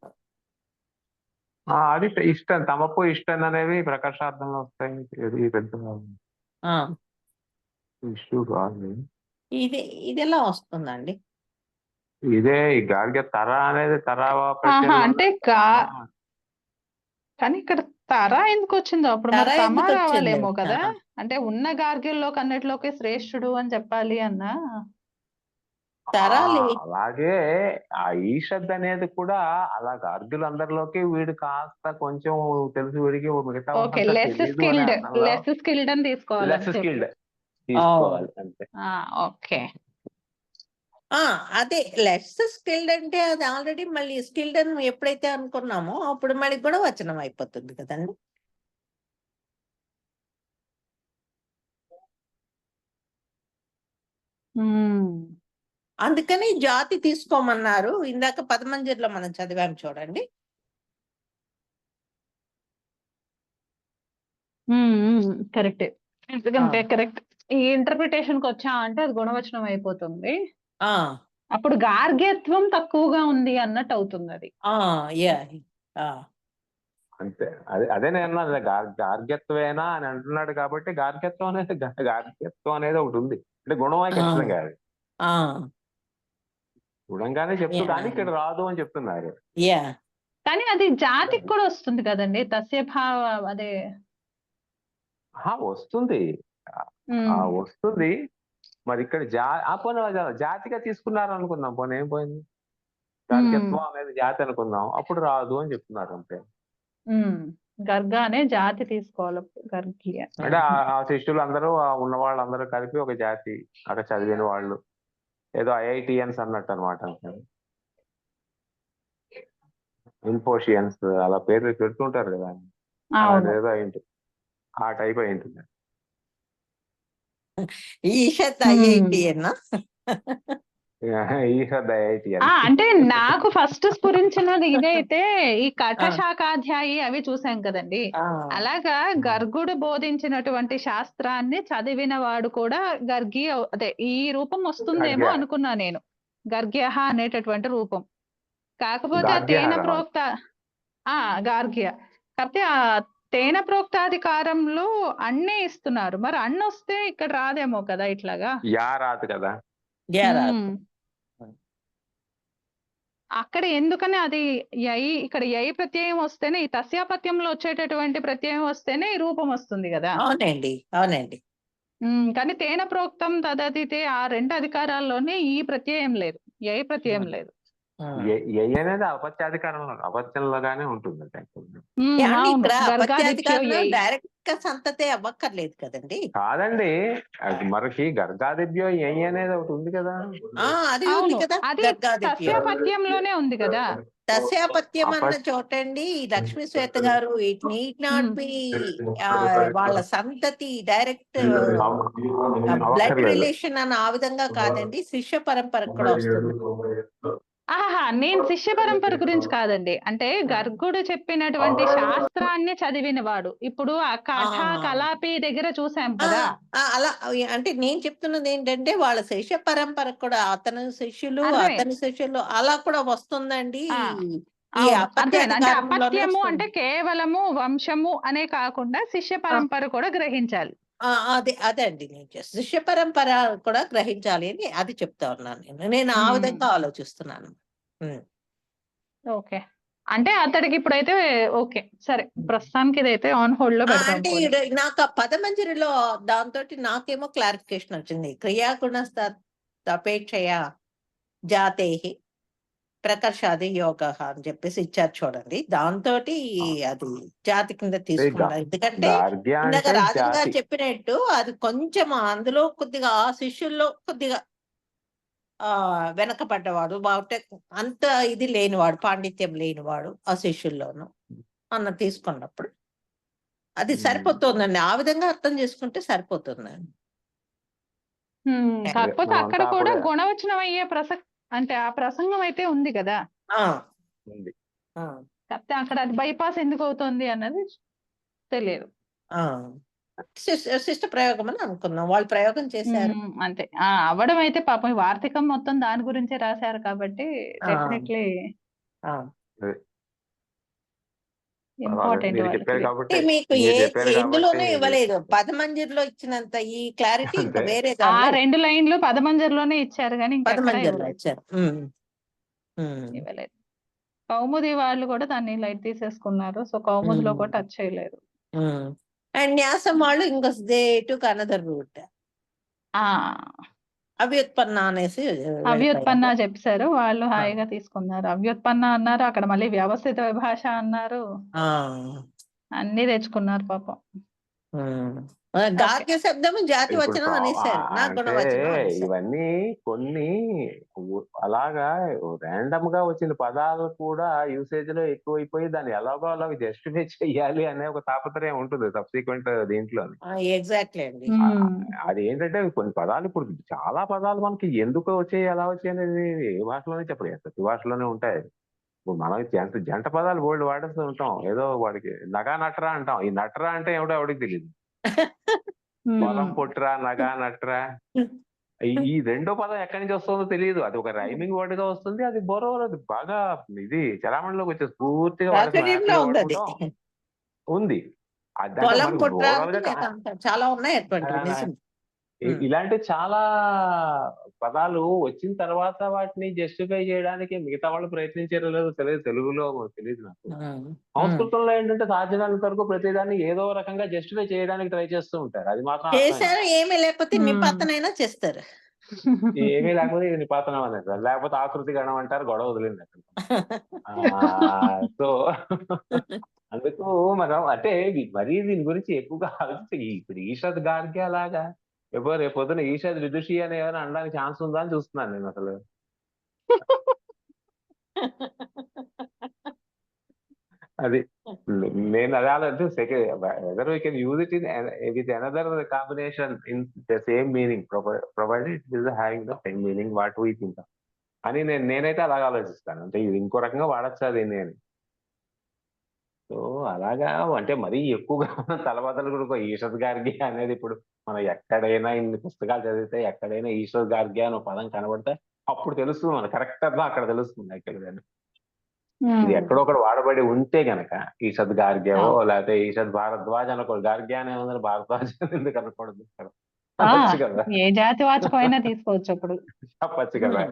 అది ఇష్టం, తమపు ఇష్టం అనేవి ప్రకర్షార్థంలో వస్తాయి. ఇది పెద్ద ఆ ఇష్యూ కాదు. ఇది ఇది ఎలా వస్తుందండి? ఇదే ఈ గార్గ్య తర అనేది తరావా ఆహా, ప్రత్యయంలో అంటే కానీ ఇక్కడ తర ఎందుకు వచ్చిందో అప్పుడు మరి తర తమ ఎందుకు వచ్చింది? రావాలేమో కదా. అంటే ఉన్న గార్గ్యంలో కన్నట్లోకి శ్రేష్ఠుడు అని చెప్పాలి అన్నా. తరాలి అలాగే ఆ ఈషద్ అనేది కూడా అలా గార్గ్యులు అందరిలోకి వీడు కాస్త కొంచెం తెలుసు, వీడికి మిగతా ఓకే, వాళ్ళంతా లెస్ తెలీదు అనే స్కిల్డ్, అర్థంలో లెస్ స్కిల్డ్ అని తీసుకోవాలి. లెస్ స్కిల్డ్ తీసుకోవాలి అంతే. ఓకే. అదే లెస్ స్కిల్డ్ అంటే అది ఆల్రెడీ మళ్ళీ స్కిల్డ్ అని ఎప్పుడైతే అనుకున్నామో అప్పుడు మళ్ళీ కూడా వచనం అయిపోతుంది కదండి. అందుకని జాతి తీసుకోమన్నారు. ఇందాక పదమంజరిలో మనం చదివాం చూడండి. కరెక్ట్. ఎందుకంటే కరెక్ట్ ఈ ఇంటర్ప్రిటేషన్ కి వచ్చా అంటే అది గుణవచనం అయిపోతుంది. ఆ అప్పుడు గార్గ్యత్వం తక్కువగా ఉంది అన్నట్టు అవుతుంది అది. యా అంతే. అదే నేను అన్నది, గార్గ్యత్వేనా అని అంటున్నాడు కాబట్టి గార్గ్యత్వం అనేది ఒకటి ఉంది. అంటే గుణమే ఖచ్చితంగా అది గుణంగానే చెప్తూ, కానీ ఇక్కడ రాదు అని చెప్తున్నారు. యా కానీ అది జాతికి కూడా వస్తుంది కదండి. తస్య భావ అదే వస్తుంది, వస్తుంది. మరి ఇక్కడ పోనీ జాతిగా తీసుకున్నారు అనుకుందాం, పోనీ ఏం పోయింది, గార్గ్యత్వం అనేది జాతి అనుకుందాం, అప్పుడు రాదు అని చెప్తున్నారు అంతే. గర్గ అనే జాతి తీసుకోవాలి. గర్గ్య అంటే ఆ శిష్యులు అందరూ ఉన్న వాళ్ళందరూ కలిపి ఒక జాతి, అక్కడ చదివిన వాళ్ళు ఏదో ఐఐటియన్స్ అన్నట్టు అనమాట. ఇన్ఫోషియన్స్ అలా పేర్లు పెడుతుంటారు కదా, ఏదో అయింది ఆ టైప్ అయి ఉంటుంది. ఈషత్ ఐఐటి అన్నా అంటే నాకు ఫస్ట్ స్ఫురించినది ఇదైతే ఈ కఠశాఖాధ్యాయి అవి చూసాం కదండి. అలాగా గర్గుడు బోధించినటువంటి శాస్త్రాన్ని చదివిన వాడు కూడా గర్గి అదే ఈ రూపం వస్తుందేమో అనుకున్నా నేను, గర్గ్య అనేటటువంటి రూపం. కాకపోతే ఆ తేన ప్రోక్త గార్గ్య కాకపోతే ఆ తేన ప్రోక్తాధికారంలో అన్నే ఇస్తున్నారు. మరి అన్న వస్తే ఇక్కడ రాదేమో కదా ఇట్లాగా. రాదు కదా అక్కడ ఎందుకని అది ఇక్కడ యై ప్రత్యయం వస్తేనే, ఈ తస్యాపత్యంలో వచ్చేటటువంటి ప్రత్యయం వస్తేనే ఈ రూపం వస్తుంది కదా. అవునండి అవునండి. కానీ తేన ప్రోక్తం తదతితే ఆ రెండు అధికారాల్లోనే ఈ ప్రత్యయం లేదు, యై ప్రత్యయం లేదు. అనేది అపత్యాధికారంలో అపత్యంలోగానే ఉంటుంది. ఇక్కడ అపత్యాధికారంలో డైరెక్ట్ గా సంతతే అవ్వక్కర్లేదు కదండి. కాదండి, అది మనకి గర్గాదిభ్యో అనేది ఒకటి ఉంది కదా. అది ఉంది కదా, తస్యాపత్యంలోనే ఉంది కదా. తస్యాపత్యం అన్న చోటండి లక్ష్మీ శ్వేత గారు ఇట్ నీడ్ నాట్ బి వాళ్ళ సంతతి డైరెక్ట్ బ్లడ్ రిలేషన్ అని ఆ విధంగా కాదండి, శిష్య పరంపర కూడా వస్తుంది. నేను శిష్య పరంపర గురించి కాదండి, అంటే గర్గుడు చెప్పినటువంటి శాస్త్రాన్ని చదివిన వాడు. ఇప్పుడు ఆ కథ కలాపి దగ్గర చూసాం కదా. అలా అంటే నేను చెప్తున్నది ఏంటంటే వాళ్ళ శిష్య పరంపర కూడా అతని శిష్యులు అలా కూడా వస్తుందండి. అంటే అపత్యము అంటే కేవలము వంశము అనే కాకుండా శిష్య పరంపర కూడా గ్రహించాలి. అదే అండి, నేను శిష్య పరంపర కూడా గ్రహించాలి అని అది చెప్తా ఉన్నాను. నేను ఆ విధంగా ఆలోచిస్తున్నాను. ఓకే, అంటే అతడికి ఇప్పుడైతే ఓకే సరే, ప్రస్తుతానికి ఇదైతే ఆన్ హోల్డ్ లో పెడతాం. అంటే నాకు ఆ పదమంజరిలో దాంతో నాకేమో క్లారిఫికేషన్ వచ్చింది. క్రియాగుణస్తపేక్షయ జాతే ప్రకర్షాది యోగ అని చెప్పేసి ఇచ్చారు చూడండి. దాంతో అది జాతి కింద తీసుకున్నారు. ఎందుకంటే ఇందాక రాజన్ గారు చెప్పినట్టు అది కొంచెం అందులో కొద్దిగా ఆ శిష్యుల్లో కొద్దిగా వెనకబడ్డవాడు, అంత ఇది లేనివాడు, పాండిత్యం లేనివాడు ఆ శిష్యుల్లోనూ. అన్న తీసుకున్నప్పుడు అది సరిపోతుందండి. ఆ విధంగా అర్థం చేసుకుంటే సరిపోతుందండి. కాకపోతే మనం అక్కడ అంతా కూడా అప్పుడే గుణవచనం అయ్యే అంటే ఆ ప్రసంగం అయితే ఉంది కదా. ఆ, ఉంది. ఆ, కాకపోతే అక్కడ అది బైపాస్ ఎందుకు అవుతుంది అన్నది తెలియదు. ఆ. శిష్ట ప్రయోగం అని అనుకున్నాం, వాళ్ళు ప్రయోగం చేశారు. అంతే. అవ్వడం అయితే పాపం ఈ వార్తికం మొత్తం దాని గురించే రాశారు కాబట్టి ఆ, డెఫినెట్లీ ఆ. అదే. ఇంపార్టెంట్ మీరు వాళ్ళకి చెప్పారు ఇది. కాబట్టి మీకు మీరు చెప్పారు కాబట్టి ఎందులోనూ ఇవ్వలేదు. పదమంజరిలో ఇచ్చినంత ఈ క్లారిటీ ఇంకా అంతే. వేరే ఆ దానిలో 2 లైన్లు పదమంజరిలోనే ఇచ్చారు కానీ ఇంకెక్కడ పదమంజరిలో ఇవ్వలేదు. ఇచ్చారు. ఇవ్వలేదు. కౌముది వాళ్ళు కూడా దాన్ని లైట్ తీసేసుకున్నారు. సో కౌముదిలో కూడా టచ్ చేయలేదు. అండ్ న్యాసం వాళ్ళు ఇంకా దే టుక్ అనదర్ రూట్, ఆ అవ్యుత్పన్న అనేసి అవ్యుత్పన్న వెళ్ళిపోయారు. చెప్పారు. వాళ్ళు హాయిగా తీసుకున్నారు. అవ్యుత్పన్న అన్నారు, అక్కడ మళ్ళీ వ్యవస్థిత విభాష అన్నారు, ఆ, అన్ని తెచ్చుకున్నారు పాపం. గార్గ్య శబ్దము జాతి ఇప్పుడు వచనం అనేసారు, నా అంటే గుణవచనం అనేసారు. ఇవన్నీ కొన్ని అలాగా ర్యాండమ్ గా వచ్చిన పదాలు కూడా యూసేజ్ లో ఎక్కువైపోయి దాన్ని ఎలాగో అలాగ జస్టిఫై చెయ్యాలి అనే ఒక తాపత్రయం ఉంటుంది సబ్సిక్వెంట్ దీంట్లో. ఎగ్జాక్ట్లీ అండి. అది ఏంటంటే కొన్ని పదాలు ఇప్పుడు చాలా పదాలు మనకి ఎందుకు వచ్చాయి ఎలా వచ్చాయి అనేది ఏ భాషలోనే చెప్పలేదు, ప్రతి భాషలోనే ఉంటాయి. ఇప్పుడు మనం జంట పదాలు బోల్డ్ వాడేస్తూ ఉంటాం. ఏదో వాడికి నగా నట్రా అంటాం. ఈ నట్రా అంటే ఎవడో ఎవడికి తెలియదు. పొలం పొట్రా, నగా నట్రా, ఈ రెండో పదం ఎక్కడి నుంచి వస్తుందో తెలియదు. అది ఒక రైమింగ్ వర్డ్ గా వస్తుంది. అది బోరోవర్ అది బాగా ఇది చలామణిలోకి వచ్చేసి పూర్తిగా ప్రాచుర్యంలో ఉంది అది. ఉంది. అది అంటే పొలం మనకి పుట్ర ఓవరాల్ గా చాలా ఉన్నాయి అటువంటివి. నిజం. ఇలాంటి చాలా పదాలు వచ్చిన తర్వాత వాటిని జస్టిఫై చేయడానికి మిగతా వాళ్ళు ప్రయత్నించారో లేదో తెలియదు. తెలుగులో తెలియదు నాకు. సంస్కృతంలో ఏంటంటే సాధ్యమైనంత వరకు ప్రతిదాన్ని ఏదో రకంగా జస్టిఫై చేయడానికి ట్రై చేస్తూ ఉంటారు. అది మాత్రం చేశారు, ఏమీ లేకపోతే నిపాతనైనా చేస్తారు. ఏమీ లేకపోతే ఇది నిపాతనం అనేది, లేకపోతే ఆకృతి గణం అంటారు, గొడవ వదిలింది అక్కడ. సో అందుకు మనం అంటే మరీ దీని గురించి ఎక్కువగా ఆలోచిస్తే ఇప్పుడు ఈషద్ గార్గ్య లాగా రేపు పొద్దున ఈషద్ విదుషి అని ఏమైనా అనడానికి ఛాన్స్ ఉందా అని చూస్తున్నాను నేను అసలు. అది నేను అదే ఆలోచిస్తే second whether we can use it in with another combination in the same meaning provided it is having the same meaning what we think అని నేనైతే అలాగ ఆలోచిస్తాను. అంటే ఇది ఇంకో రకంగా వాడచ్చా దీన్ని అని. సో అలాగా అంటే మరీ ఎక్కువగా తలబద్దలు కూడా ఈషద్ గార్గ్య అనేది ఇప్పుడు మనం ఎక్కడైనా ఇన్ని పుస్తకాలు చదివితే ఎక్కడైనా ఈషద్ గార్గ్య అనే పదం కనబడితే అప్పుడు తెలుస్తుంది మనకు కరెక్ట్ అర్థం అక్కడ తెలుస్తుంది యాక్చువల్గా. ఇది ఎక్కడొక్కడ వాడబడి ఉంటే గనక ఈషద్ గార్గ్యవో లేకపోతే ఈషద్ భారద్వాజ్ అనుకోండి, గార్గ్య అనే ఉందని భారద్వాజ్ ఎందుకు అనకూడదు కదా, ఏ జాతి వాచకం అయినా తీసుకోవచ్చు అప్పుడు. చెప్పచ్చు కదా.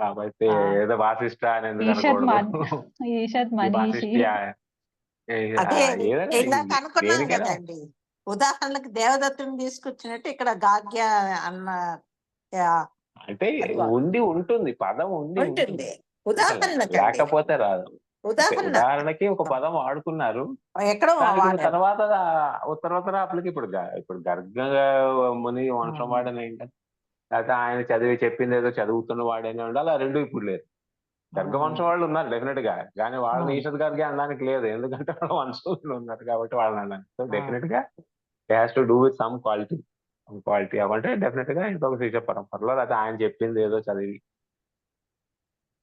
కాబట్టి ఏదో వాసిష్ట అని ఎందుకు ఈషద్ అనకూడదు, ఈషద్ మనీషి. అదే ఇందాక అనుకున్నాను దేనికైనా కదండి, ఉదాహరణకు దేవదత్తుని తీసుకొచ్చినట్టు ఇక్కడ గార్గ్య అన్న అంటే ఉంటుంది పదం ఉంటుంది. ఉదాహరణ లేకపోతే రాదు. ఉదాహరణకి ఒక పదం వాడుకున్నారు ఎక్కడో తర్వాత ఉత్తరోత్తర అప్పటికి ఇప్పుడు గర్గ ముని వంశం వాడని ఏంటంటే లేకపోతే ఆయన చదివి చెప్పింది ఏదో చదువుతున్న వాడని ఉండాలి. ఆ రెండు ఇప్పుడు లేదు. గర్గ వంశం వాళ్ళు ఉన్నారు డెఫినెట్ గా, కానీ వాళ్ళని ఈషద్ గారికి అనడానికి లేదు, ఎందుకంటే వాళ్ళ వంశంలో ఉన్నారు కాబట్టి వాళ్ళని అనడానికి. సో డెఫినెట్ గా has to do with some quality అవంటే డెఫినెట్ గా ఇంకొక శిక్ష పరంపరలో లేకపోతే ఆయన చెప్పింది ఏదో చదివి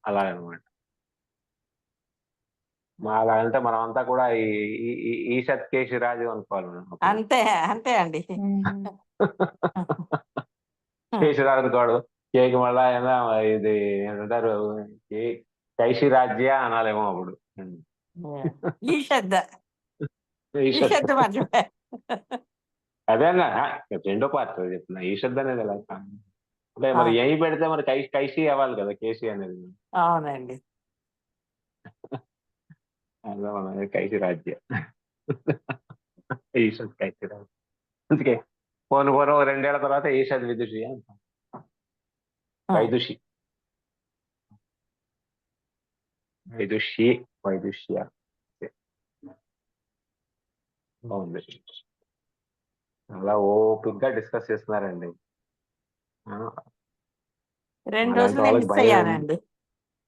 అలాగనమాట. అలాగంటే మనం అంతా కూడా ఈషత్ కేశిరాజు అనుకోవాలి మనం. అంతే అంతే అండి. కేశిరాజు అనుకోడు, కేకి మళ్ళా ఏమో ఇది ఏమంటారు కైశిరాజ్య అనాలేమో అప్పుడు. అదే అన్న రెండో పార్ట్ చెప్తున్నా, ఈషద్ అనేది ఎలా అంటే మరి ఏమి పెడితే మరి కైశి అవ్వాలి కదా, కేశి అనేది. అవునండి. అదే మన కైశి రాజ్య ఈషద్ కైశి రాజ్య. అందుకే పోను 2 ఏళ్ల తర్వాత ఈషద్ విదుషి అంటాం, వైదుషి వైదుష్య బాగుంది. చాలా ఓపిక్ గా డిస్కస్ చేస్తున్నారండి. 2 రోజులు మిస్ అయ్యానండి.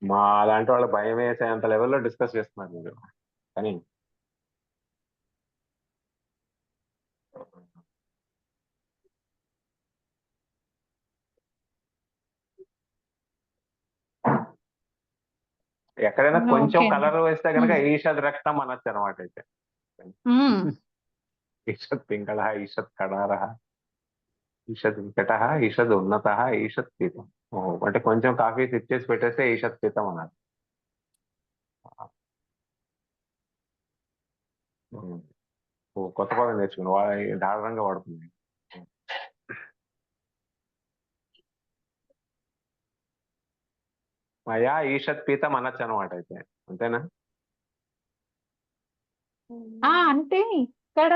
మా అలాంటి వాళ్ళకి భయం వేసేంత లెవెల్లో డిస్కస్ చేస్తున్నారు మీరు. కానీ ఎక్కడైనా కొంచెం ఓకే అండి. కలర్ వేస్తే కనుక ఈషద్ రక్తం అనొచ్చు అనమాట అయితే. మ్మ్. ఈషద్ పింగళ, ఈషద్ కడార, ఈషద్ వికట, ఈషద్ ఉన్నత, ఈషద్ పీతం. ఓ, అంటే కొంచెం కాఫీ తెచ్చేసి పెట్టేస్తే ఈషద్ పీతం అన్నారు. ఉమ్. ఓ, కొత్త పదం నేర్చుకుని దారుణంగా వాడుతుంది. మయా ఈషత్ పీతం అనొచ్చు అనమాట అయితే, అంతేనా? అంటే ఇక్కడ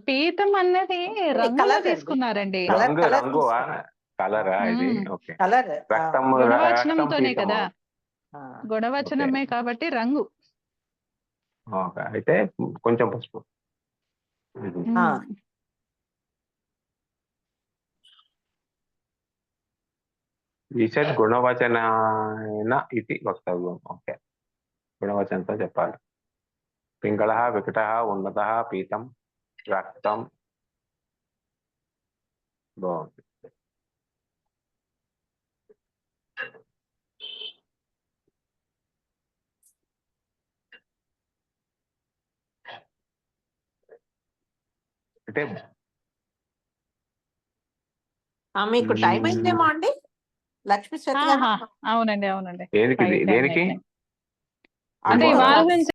పీతం అన్నది రంగులో కలర్ అండి. తీసుకున్నారండి. కలర్ రంగు కలర్ రంగు కలరా ఇది? మ్మ్. ఓకే. కలర్ రక్తం రక్తం గుణవచనంతోనే పీతం. కదా, గుణవచనమే కాబట్టి రంగు. ఓకే, అయితే కొంచెం పసుపు. మ్మ్. ఈషత్ గుణవచన ఇది వక్తవ్యం. ఓకే, గుణవచనంతో చెప్పాలి. పింగళ, వికట, ఉన్నత, పీతం, రక్తం. బాగుంది. అంటే మీకు టైం అయిందేమో అండి లక్ష్మీ శ్వేత గారు. ఆహా, అవునండి అవునండి. దేనికి 5:10 దేనికి అయిపోయింది. అంటే ఇవాళ నుంచి